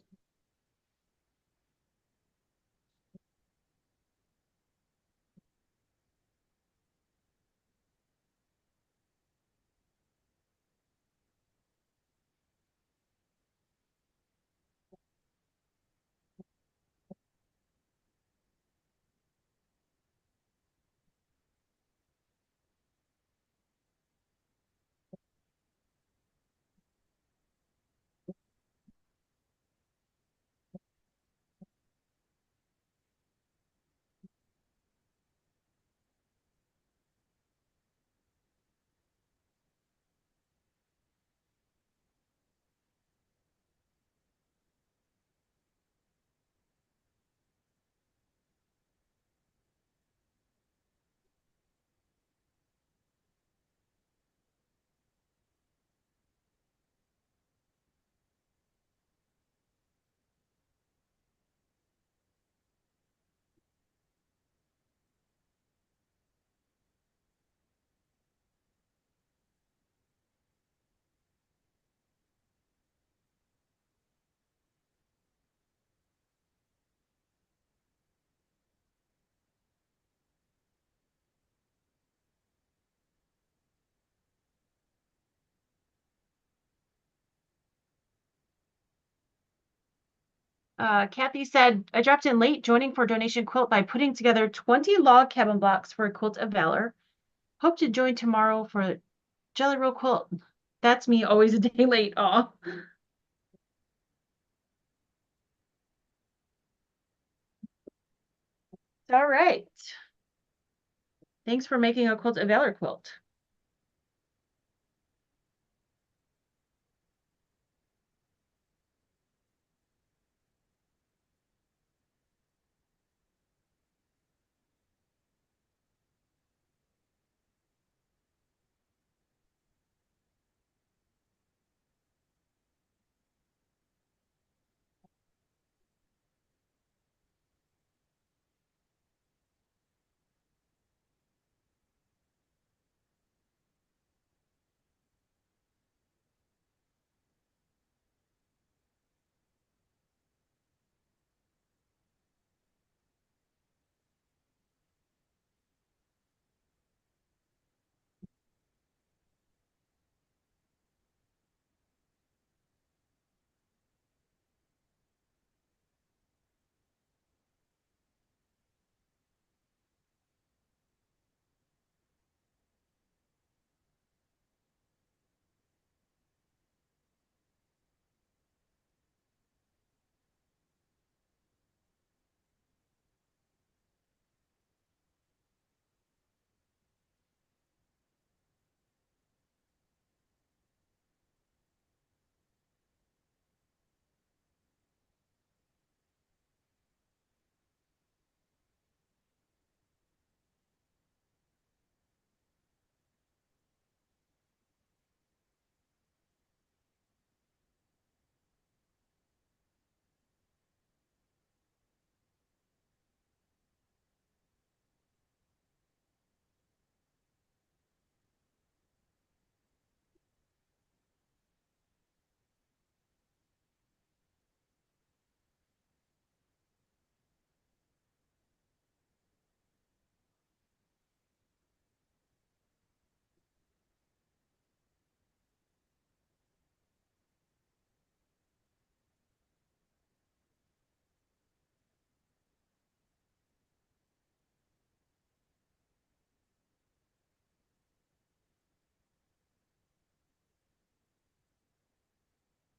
Kathy said, I dropped in late joining for donation quilt by putting together 20 log cabin blocks for a quilt of valor. Hope to join tomorrow for Jelly Roll Quilt. That's me, always a day late. Aw. All right. Thanks for making a quilt of valor quilt.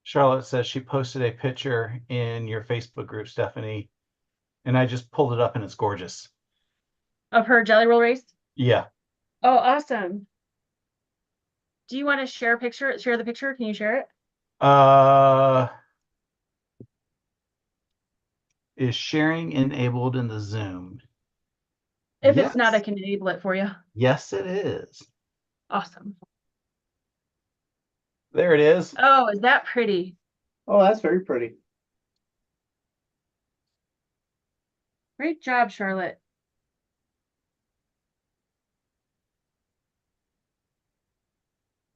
Charlotte says she posted a picture in your Facebook group, Stephanie, and I just pulled it up and it's gorgeous. Of her Jelly Roll race? Yeah. Oh, awesome. Do you want to share a picture? Share the picture? Can you share it? Uh, Is sharing enabled in the Zoom? If it's not, I Yes. can enable it for you. Yes, it is. Awesome. There it is. Oh, is that pretty? Oh, that's very pretty. Great job, Charlotte.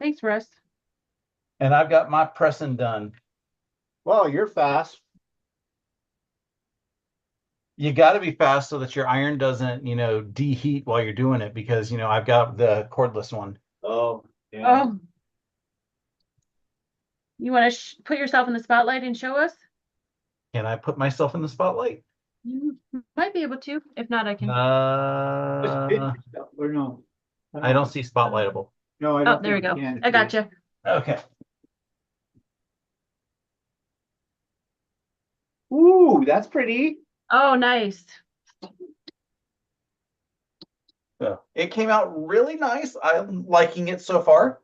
Thanks, Russ. And I've got my pressing done. Well, you're fast. You got to be fast so that your iron doesn't, deheat while you're doing it because, I've got the cordless one. Oh, yeah. Oh, you want to put yourself in the spotlight and show us? Can I put myself in the spotlight? You might be able to. If not, I can. Or no. I don't see spotlightable. No, I Oh, don't there we think go. you can. I got you. Okay. Ooh, that's pretty. Oh, nice. So it came out really nice. I'm liking it so far.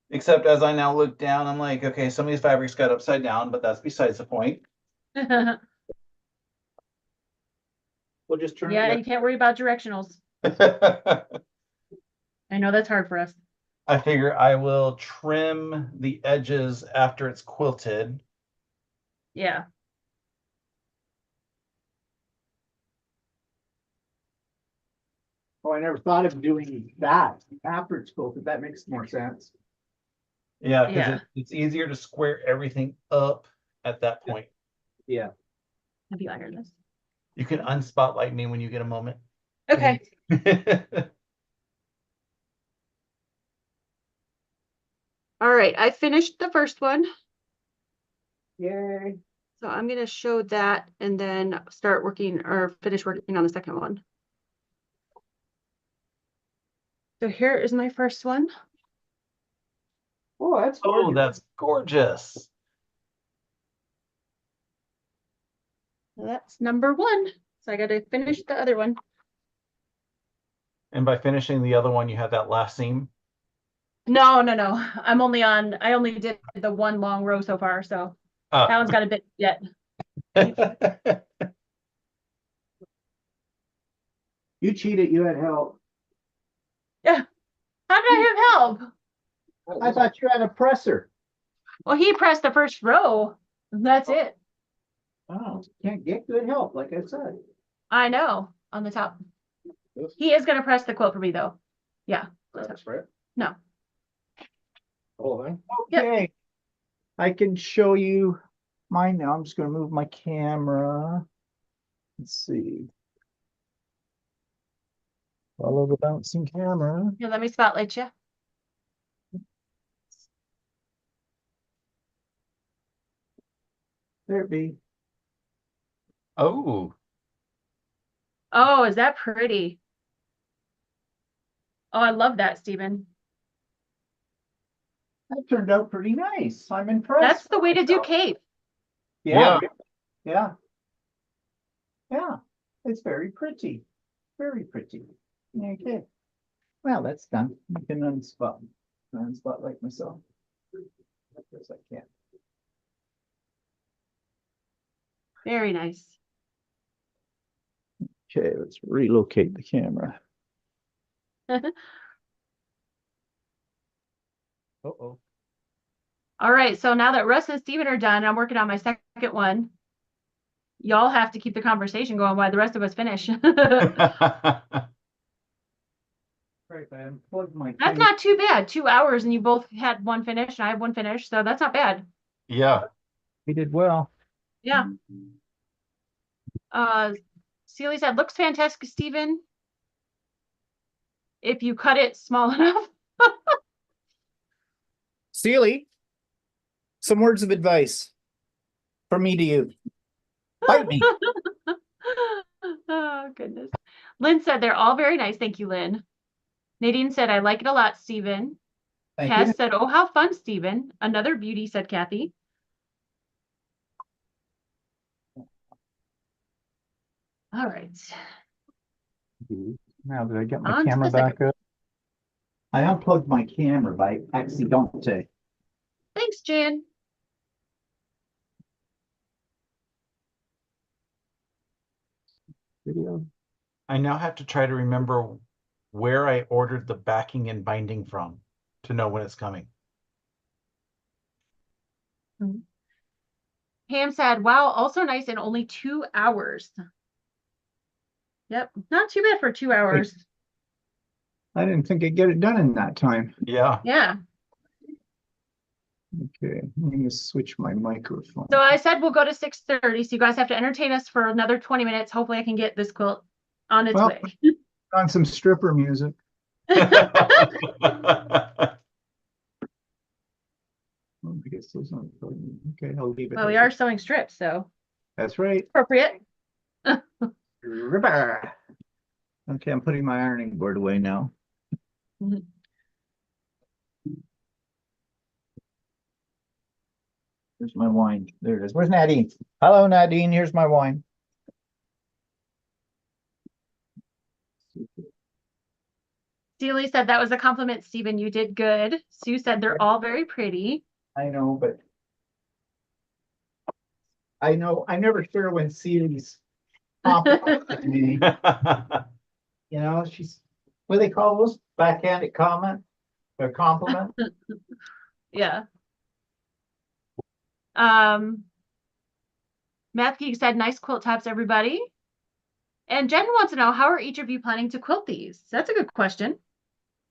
Except as I now look down, I'm like, okay, some of these fabrics got upside down, but that's besides the point. Yeah, We'll just turn you can't worry about directionals. I I know that's hard for us. figure I will trim the edges after it's quilted. Yeah. Oh, I never thought of doing that after it's quilted. That makes more sense. Yeah, because Yeah. it's easier to square everything up at that point. Yeah. Have you ironed this? You can unspotlight me when you get a moment. Okay. All right. I finished the first one. Yay. So I'm going to show that and then start working or finish working on the second one. So here is my first one. Oh, that's Oh, gorgeous. that's gorgeous. That's number one. So I got to finish the other one. And by finishing the other one, you had that last seam. No. I only did the one long row so far. So that Ah. one's got a bit yet. You cheated. You had help. Yeah. How did I have help? I thought you had a presser. Well, he pressed the first row. That's it. Oh, can't get good help, like I said. I know on the top. He is going to press the quilt for me though. Yeah. That's right. No. Oh, Yep. okay. I can show you mine now. I'm just going to move my camera. Let's see. Follow the bouncing camera. Here, let me spotlight you. There it be. Oh, Oh, is that pretty? Oh, I love that, Stephen. That turned out pretty nice. I'm impressed. That's the way to do myself. cape. Yeah. Yeah. Yeah. It's very pretty. Very pretty. Okay. Well, that's done. You can unspotlight myself. As I can. Very nice. Okay, let's relocate the camera. Uh-oh. All right, so now that Russ and Steven are done, I'm working on my second one. Y'all have to keep the conversation going while the rest of us finish. Right, I unplugged my That's camera. not too bad. 2 hours and you both had one finish and I have one finish, so that's not bad. yeah. We did well. Yeah. Celie said, looks fantastic, Steven. If you cut it small enough. Steely, some words of advice from me to you. Bite me. Oh, goodness. Lynn said they're all very nice. Thank you, Lynn. Nadine said, I like it a lot, Stephen. Thank Cass you. said, oh, how fun, Stephen. Another beauty, said Kathy. All right. Now that I get my On to camera the second. back up. I unplugged my camera by accident. Thanks, Jan. video. I now have to try to remember where I ordered the backing and binding from to know when it's coming. Pam said, wow, also nice in only 2 hours. Yep, not too bad for 2 hours. I didn't think I'd get it done in that time. Yeah. Yeah. Okay, I'm gonna switch my microphone. So I said we'll go to 6:30. So you guys have to entertain us for another 20 minutes. Hopefully I can get this quilt on its Well, way. on some stripper music. Oh, I guess those aren't important. Okay, I'll leave it. Well, we as are it- sewing strips, so That's right. appropriate. Ripper. Okay, I'm putting my ironing board away now. Mhm. Here's my wine. There it is. Where's Nadine? Hello, Nadine. Here's my wine. Celie said that was a compliment, Stephen. You did good. Sue said they're all very pretty. I know, but I know I'm never sure when Celie's complimenting me. You know, she's what do they call those? Backhanded comment or compliment? Yeah. Math Geek said, nice quilt tops, everybody. And Jen wants to know, how are each of you planning to quilt these? That's a good question.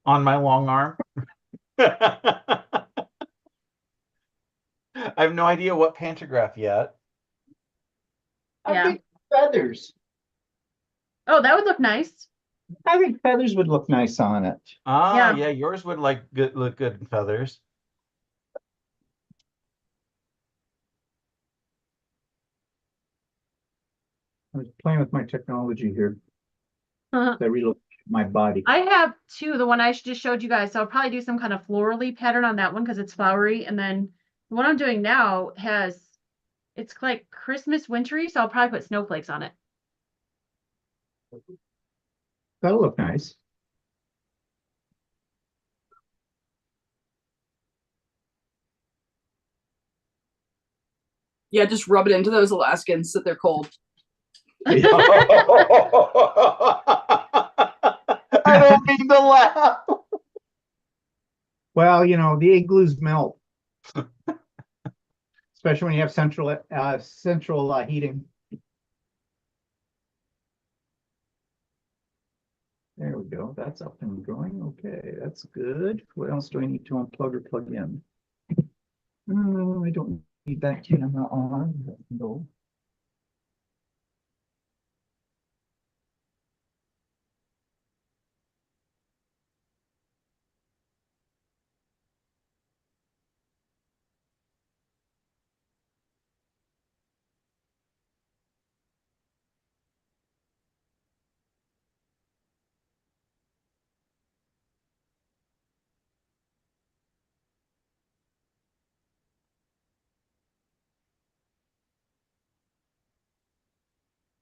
On my long arm. I have no idea what pantograph yet. Yeah. I think feathers. Oh, that would look nice. I think feathers would look nice on it. Ah, Yeah. yeah, yours would look good in feathers. I was playing with my technology here. I I relooked my body. have two. The one I just showed you guys. So I'll probably do some kind of florally pattern on that one because it's flowery. And then the one I'm doing now it's like Christmas wintry. So I'll probably put snowflakes on it. That'll look nice. Yeah, just rub it into those Alaskans, sit there cold. I don't mean to laugh. Well, you know, the igloos melt. Especially when you have central heating. There we go. That's up and going. Okay, that's good. What else do I need to unplug or plug in? I don't need that camera on. No.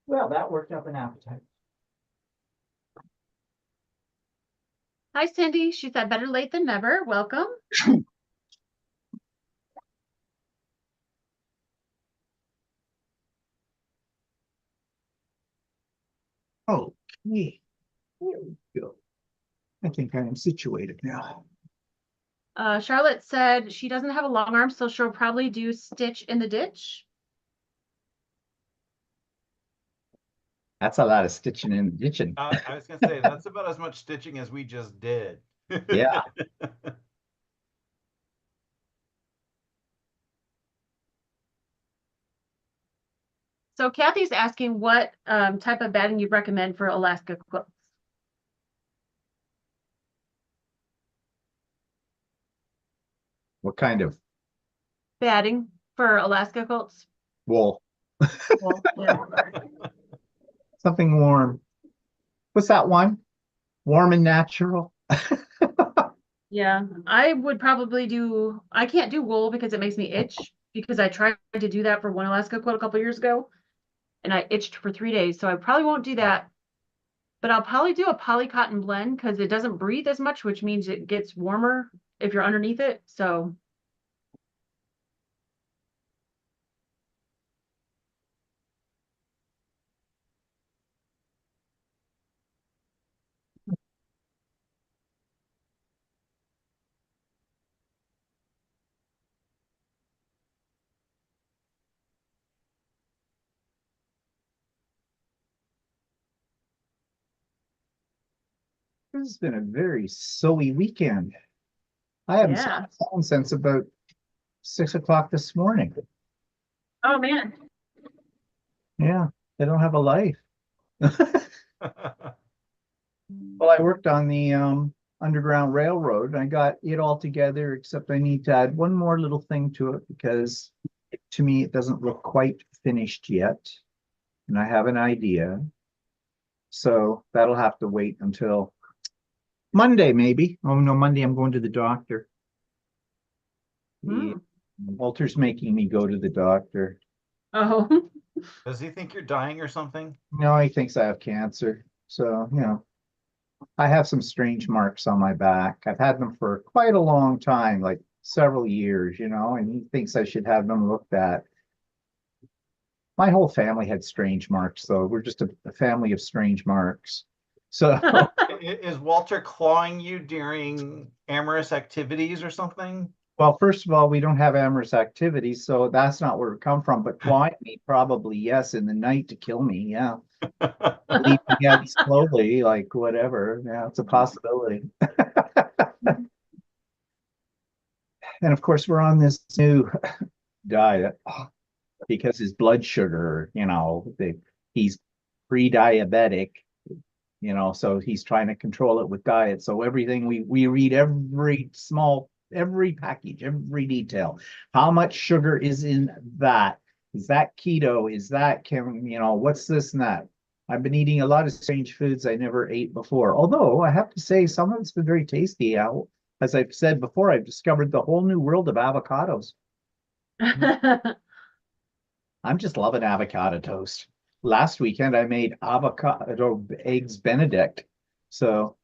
Well, that worked up an appetite. Hi, Cindy. She said, better late than never. Welcome. Okay. There we go. I think I am situated now. Charlotte said she doesn't have a long arm, so she'll probably do stitch in the ditch. That's a lot of stitching and ditching. I was gonna say that's about as much stitching as we just did. Yeah. So Kathy's asking what type of batting you'd recommend for Alaska quilts. What kind of Batting for Alaska quilts. wool? Well, yeah. Something warm. What's that one? Warm and natural. Yeah, I would probably I can't do wool because it makes me itch because I tried to do that for one Alaska quilt a couple years ago and I itched for 3 days. So I probably won't do that, but I'll probably do a poly cotton blend because it doesn't breathe as much, which means it gets warmer if you're underneath it. So This has been a very sowy weekend. I haven't seen Yeah. the phone since about 6 o'clock this morning. Oh, man. Yeah, they don't have a life. Well, I worked on the Underground Railroad. I got it all together, except I need to add one more little thing to it because to me it doesn't look quite finished yet. And I have an idea. So that'll have to wait until Monday, maybe. Oh no, Monday I'm going to the doctor. Hmm. Walter's making me go to the doctor. Oh, Does he think you're dying or something? No, he thinks I have cancer. So, I have some strange marks on my back. I've had them for quite a long time, like several years, and he thinks I should have them looked at. My whole family had strange marks, though. We're just a family of strange marks. So, Is Walter clawing you during amorous activities or something? well, first of all, we don't have amorous activities, so that's not where it come from. But clawing me, probably, yes, in the night to kill me, yeah. Leaping at me slowly, like whatever. Yeah, it's a possibility. And of course, we're on this new diet because his blood sugar, he's pre-diabetic, so he's trying to control it with diet. So everything we read every package, every detail. How much sugar is in that? Is that keto? Is that what's this and that? I've been eating a lot of strange foods I never ate before. Although I have to say some of it's been very tasty. As I've said before, I've discovered the whole new world of avocados. I'm just loving avocado toast. Last weekend I made avocado eggs Benedict. So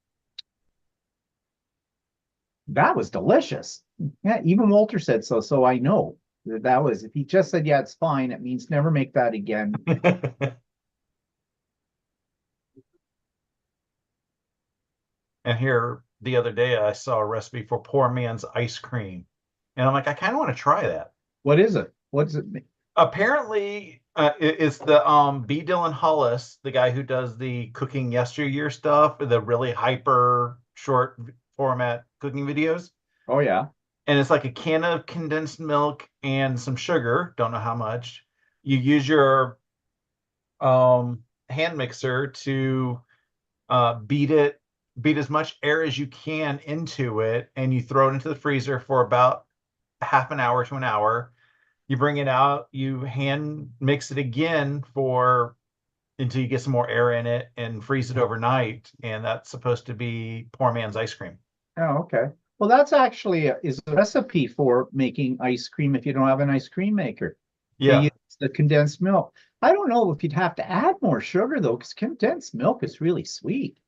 that was delicious. Yeah, even Walter said so. So I know that was, if he just said, yeah, it's fine, it means never make that again. And here the other day, I saw a recipe for poor man's ice cream. And I'm like, I kind of want to try that. What is it? What's it mean? Apparently, it's the B. Dylan Hollis, the guy who does the cooking yesteryear stuff, the really hyper short format cooking videos. Oh, yeah. And it's like a can of condensed milk and some sugar. Don't know how much. You use your hand mixer to beat as much air as you can into it, and you throw it into the freezer for about half an hour to an hour. You bring it out, you hand mix it again until you get some more air in it and freeze it overnight. And that's supposed to be poor man's ice cream. Oh, okay. Well, that's actually is a recipe for making ice cream if you don't have an ice cream maker. You Yeah. use the condensed milk. I don't know if you'd have to add more sugar though, because condensed milk is really sweet.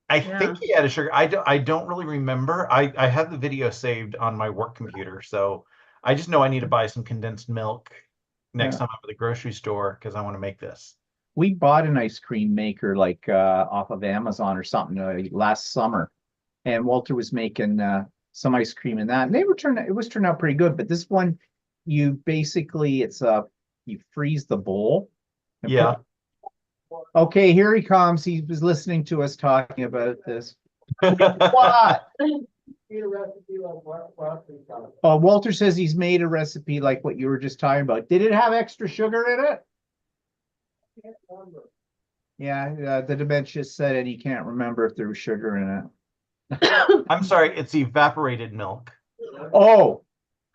I Yeah. think he added sugar. I don't really remember. I have the video saved on my work computer, so I just know I need to buy some condensed milk next Yeah. time I'm at the grocery store because I want to make this. We bought an ice cream maker like off of Amazon or something last summer, and Walter was making some ice cream in that, and it was turned out pretty good. But this one, you basically you freeze the bowl. And Yeah. Okay, here he comes. He was listening to us talking about this. What? Walter says he's made a recipe like what you were just talking about. Did it have extra sugar in it? Yeah, the dementia said it. He can't remember if there was sugar in it. I'm sorry, it's evaporated milk. Oh,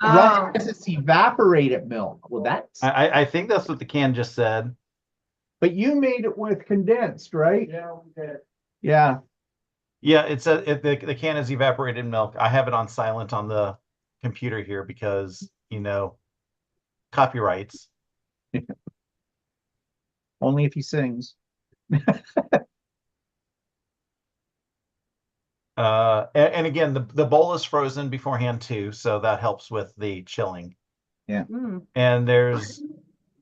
right. Oh. It's evaporated milk. Well, I think that's what the can just said. but you made it with condensed, right? Yeah, we did. Yeah. Yeah, the can is evaporated milk. I have it on silent on the computer here because, copyrights. Only if he sings. And again, the bowl is frozen beforehand too, so that helps with the chilling. Yeah. Mm. And there's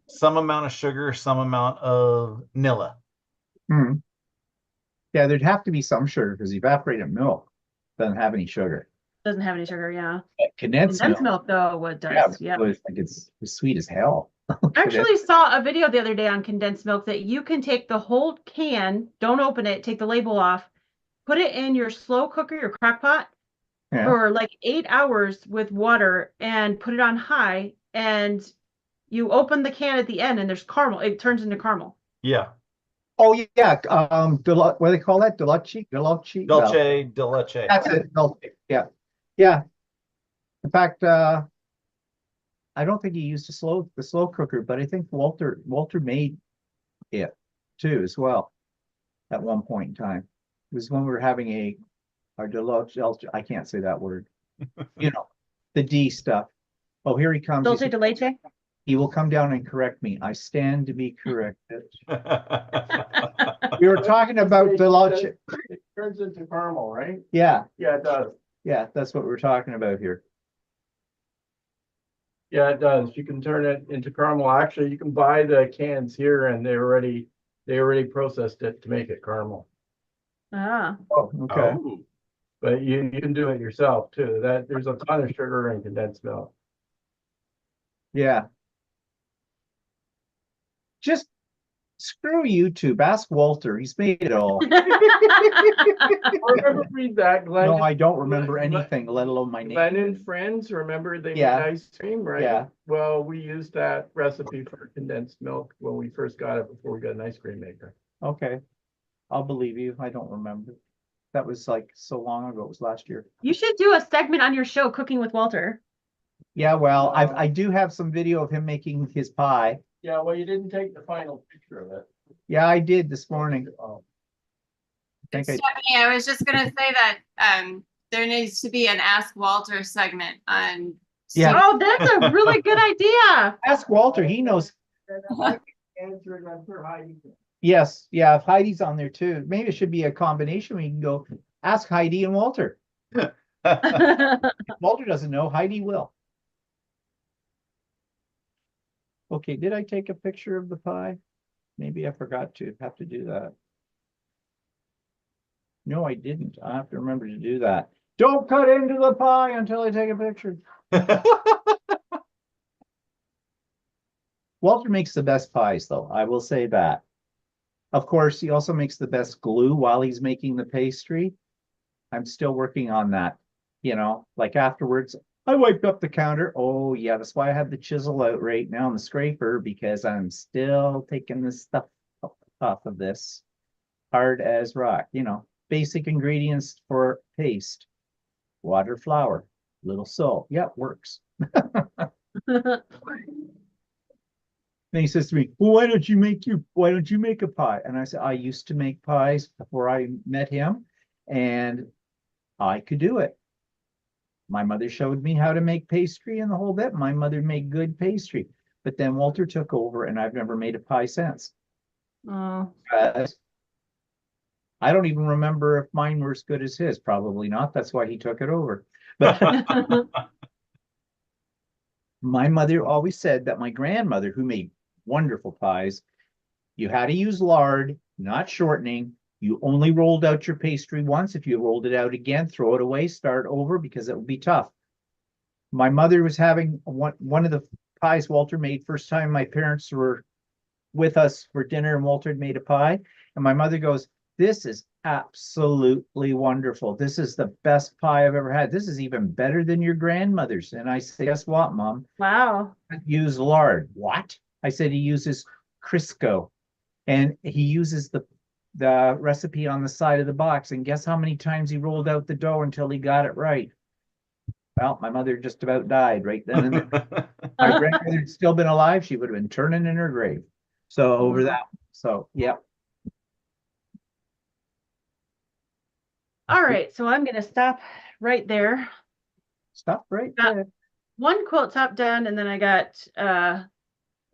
some amount of sugar, some amount of Nilla. Yeah, there'd have to be some sugar because evaporated milk doesn't have any sugar. Doesn't have any sugar, yeah. Condensed Condensed milk. milk though, what Yeah, does, yeah. was like it's sweet as hell. I actually saw a video the other day on condensed milk that you can take the whole can, don't open it, take the label off, put it in your slow cooker, your crock pot, Yeah. for like 8 hours with water and put it on high, and you open the can at the end and there's caramel. It turns into caramel. Yeah. Oh yeah, what do they call that? Dulce? Dolce de leche. That's it. Dulce. Yeah. Yeah. In fact, I don't think he used the slow cooker, but I think Walter made it too as well at one point in time. It was when we were having our deluxe. I can't say that word. You know, the D stuff. Oh, here he comes. Dulce de leche. He will come down and correct me. I stand to be corrected. We were talking about deluxe. It turns into caramel, right? Yeah, Yeah, it does. yeah, that's what we're talking about here. Yeah, it does. You can turn it into caramel. Actually, you can buy the cans here and they already processed it to make it caramel. Ah. Oh, okay. Oh. But you can do it yourself too. There's a ton of sugar in condensed milk. Yeah. Just screw YouTube. Ask Walter. He's made it all. Remember read that, Glenn? No, I don't remember anything, let alone my Glenn name. and Friends, remember they Yeah. made ice cream, right? Yeah. Well, we used that recipe for condensed milk when we first got it before we got an ice cream maker. Okay. I'll believe you. I don't remember. That was like so long ago. It was last year. You should do a segment on your show, Cooking with Walter. Yeah, well, I do have some video of him making his pie. Yeah, well, you didn't take the final picture of it. Yeah, I did this morning. Oh. I think Stephanie, I was just gonna say that there needs to be an Ask Walter segment on. Yeah. Oh, that's a really good idea. Ask Walter. He knows. Answer it, I'm sure Heidi can. Yes, yeah. If Heidi's on there too, maybe it should be a combination. We can go ask Heidi and Walter. If Walter doesn't know, Heidi will. Okay, did I take a picture of the pie? Maybe I forgot to have to do that. No, I didn't. I have to remember to do that. Don't cut into the pie until I take a picture. Walter makes the best pies, though. I will say that. Of course, he also makes the best glue while he's making the pastry. I'm still working on that. You know, like afterwards, I wiped up the counter. Oh, yeah, that's why I have the chisel out right now and the scraper, because I'm still taking this stuff off of this. Hard as rock, you know, basic ingredients for paste. Water, flour, little salt. Yeah, it works. Then he says to me, well, why don't you make a pie? And I said, I used to make pies before I met him, and I could do it. My mother showed me how to make pastry and the whole bit. My mother made good pastry, but then Walter took over and I've never made a pie since. Oh. I don't even remember if mine were as good as his. Probably not. That's why he took it over. But my mother always said that my grandmother, who made wonderful pies, you had to use lard, not shortening. You only rolled out your pastry once. If you rolled it out again, throw it away, start over, because it would be tough. My mother was having one of the pies Walter made first time my parents were with us for dinner, and Walter had made a pie. And my mother goes, this is absolutely wonderful. This is the best pie I've ever had. This is even better than your grandmother's. And I said, guess what, Mom? Wow. Use lard. What? I said he uses Crisco, and he uses the recipe on the side of the box. And guess how many times he rolled out the dough until he got it right? Well, my mother just about died right then and there. My grandmother had still been alive, she would have been turning in her grave. So over that. So yeah. All right, so I'm gonna stop right there. Stop right Got there. one quilt top done, and then I got a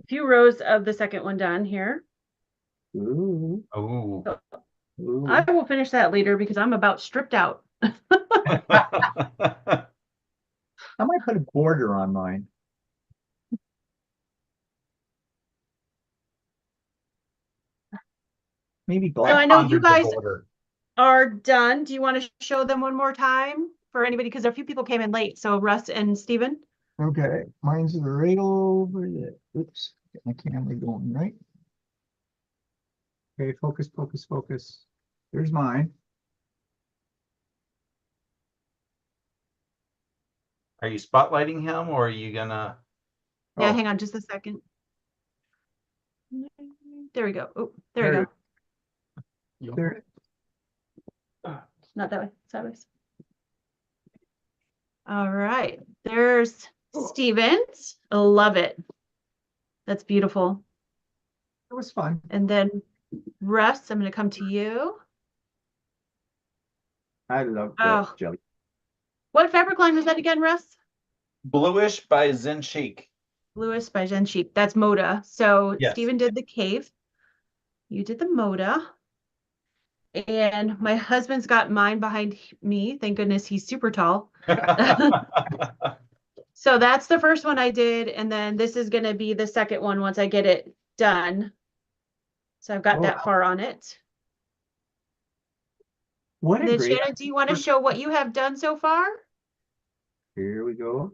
few rows of the second one done here. Ooh. Oh. Ooh. I will finish that later because I'm about stripped out. I might put a border on mine. Maybe So I black. know you Under the guys border. are done. Do you want to show them one more time? for anybody, because a few people came in late. So Russ and Steven. Okay, mine's right over there. Oops, get my camera going, right? Okay, focus, focus, focus. There's mine. Are you spotlighting him or are you gonna? Yeah, Oh. hang on just a second. There we go. Oh, there we There go. There, Not that way, sideways. All right, there's Stevens. I love it. That's beautiful. it was fun. And then Russ, I'm going to come to you. I love the Oh. jelly. What fabric line was that again, Russ? Bluish by Zen Chic. Lewis by Jen Sheep. That's Moda. So Yes. Steven did the cave. You did the Moda. And my husband's got mine behind me. Thank goodness he's super tall. So that's the first one I did. And then this is going to be the second one once I get it done. So I've got that far on it. What And a then great. Shannon, do you want to show what you have done so far? Here we go.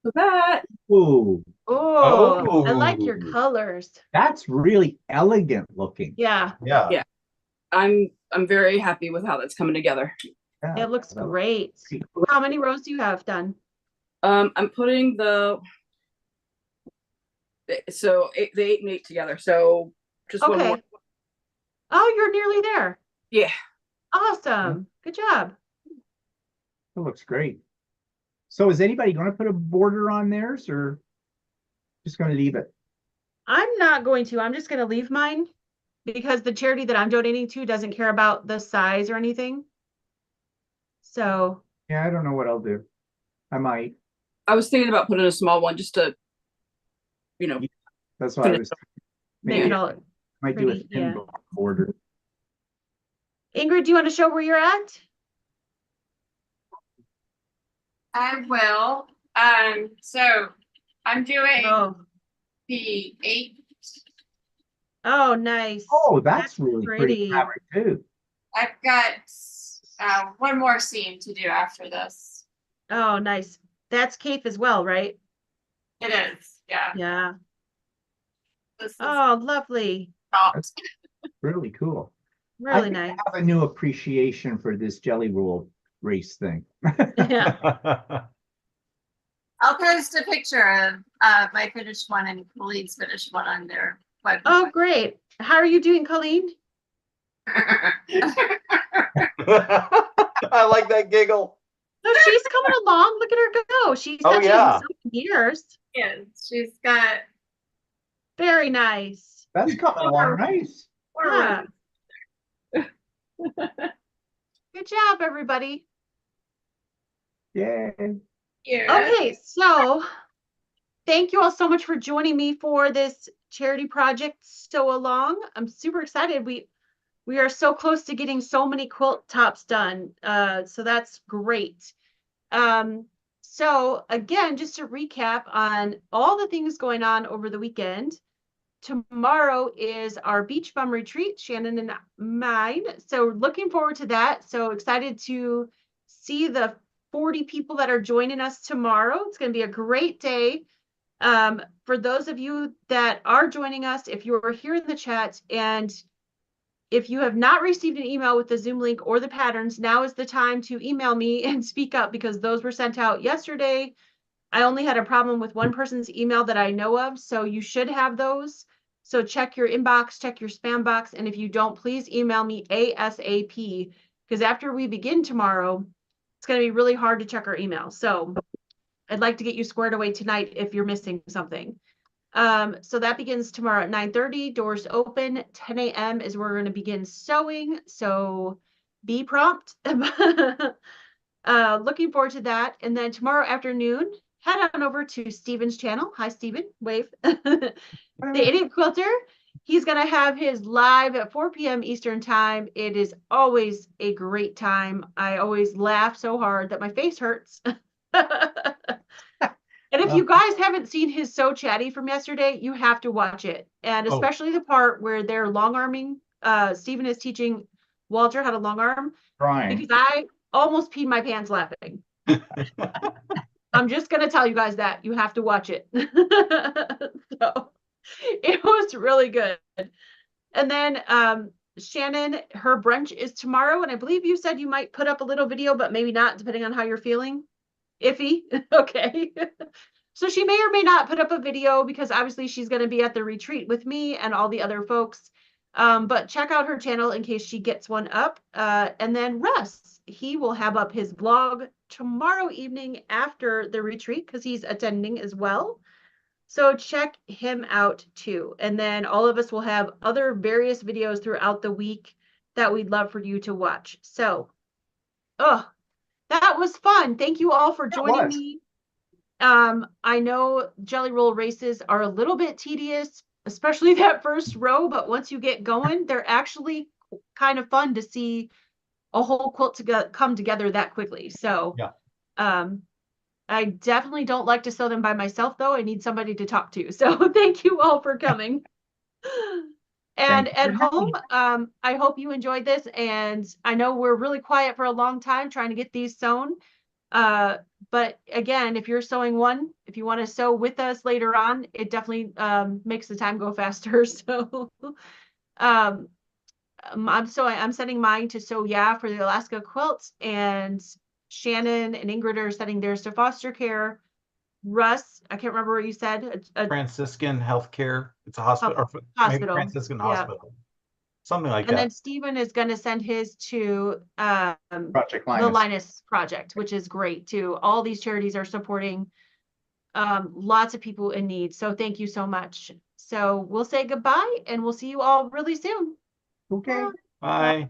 So that Ooh, Oh, I like your Oh. colors. that's really elegant looking. Yeah, Yeah. Yeah. I'm very happy with how that's coming together. Yeah, it looks that looks great. great. How many rows do you have done? I'm putting the 8 and 8 together. So just one more. Okay. Oh, you're nearly there. Yeah. Awesome. Good job. It looks great. So is anybody going to put a border on theirs or just going to leave it? I'm not going to. I'm just going to leave mine because the charity that I'm donating to doesn't care about the size or anything. So, Yeah, I don't know what I'll do. I might. I was thinking about putting a small one just to, That's why I was make maybe it I all might do a pretty. thin Yeah. border. Ingrid, do you want to show where you're at? I will. So I'm doing Oh, the 8. oh, nice. Oh, that's really pretty. pretty fabric too. I've got one more seam to do after this. Oh, nice. That's Cape as well, right? It is, yeah. Yeah. This is Oh, lovely. not. Really cool. I Really think I nice. have a new appreciation for this jelly roll race thing. Yeah. I'll post a picture of my finished one and Colleen's finished one on their website. Oh, great. How are you doing, Colleen? I like that giggle. No, she's coming along. Look at her go. She said Oh, she yeah. hasn't sewn in years. Yes, she's got Very nice. That's coming along nice. Yeah. Good job, everybody. Yay. Okay, so thank you all so much for joining me for this charity project Sew Along. I'm super excited. We are so close to getting so many quilt tops done. So that's great. So again, just to recap on all the things going on over the weekend. Tomorrow is our beach bum retreat, Shannon and mine. So looking forward to that. So excited to see the 40 people that are joining us tomorrow. It's going to be a great day. For those of you that are joining us, if you're here in the chat and if you have not received an email with the Zoom link or the patterns, now is the time to email me and speak up because those were sent out yesterday. I only had a problem with one person's email that I know of, so you should have those. So check your inbox, check your spam box, and if you don't, please email me ASAP because after we begin tomorrow, it's going to be really hard to check our email. So I'd like to get you squared away tonight if you're missing something. So that begins tomorrow at 9:30. Doors open. 10 a.m. is where we're going to begin sewing. So be prompt. Looking forward to that. And then tomorrow afternoon, head on over to Steven's channel. Hi, Steven. Wave. The Idiot Quilter. He's going to have his live at 4 p.m. Eastern time. It is always a great time. I always laugh so hard that my face hurts. And if if you guys haven't seen his So Chatty from yesterday, you have to watch it. And Oh. especially the part where they're long arming, Stephen is teaching Walter how to long arm, Crying. because I almost peed my pants laughing. I'm just gonna tell you guys that you have to watch it. So it was really good. And then Shannon, her brunch is tomorrow, and I believe you said you might put up a little video, but maybe not, depending on how you're feeling. Iffy. Okay. So she may or may not put up a video because obviously she's going to be at the retreat with me and all the other folks. But check out her channel in case she gets one up. And then Russ, he will have up his vlog tomorrow evening after the retreat because he's attending as well. So check him out too. And then all of us will have other various videos throughout the week that we'd love for you to watch. So, that was fun. Thank you all for joining me. I know jelly roll races are a little bit tedious, especially that first row, but once you get going, they're actually kind of fun to see a whole quilt come together that quickly. So, Yeah. I definitely don't like to sew them by myself, though. I need somebody to talk to. So thank you all for coming. And at home, I hope you enjoyed this. And I know we're really quiet for a long time trying to get these sewn. But again, if you're sewing one, if you want to sew with us later on, it definitely makes the time go faster. So I'm setting mine to sew for the Alaska quilts, and Shannon and Ingrid are setting theirs to foster care. Russ, I can't remember what you said. Franciscan Healthcare. It's a hospital, or maybe Hospital. Franciscan Yeah. Hospital. Something like And that. then Stephen is going to send his to Project the Linus. Linus Project, which is great too. All these charities are supporting lots of people in need. So thank you so much. So we'll say goodbye and we'll see you all really soon. Okay. Bye.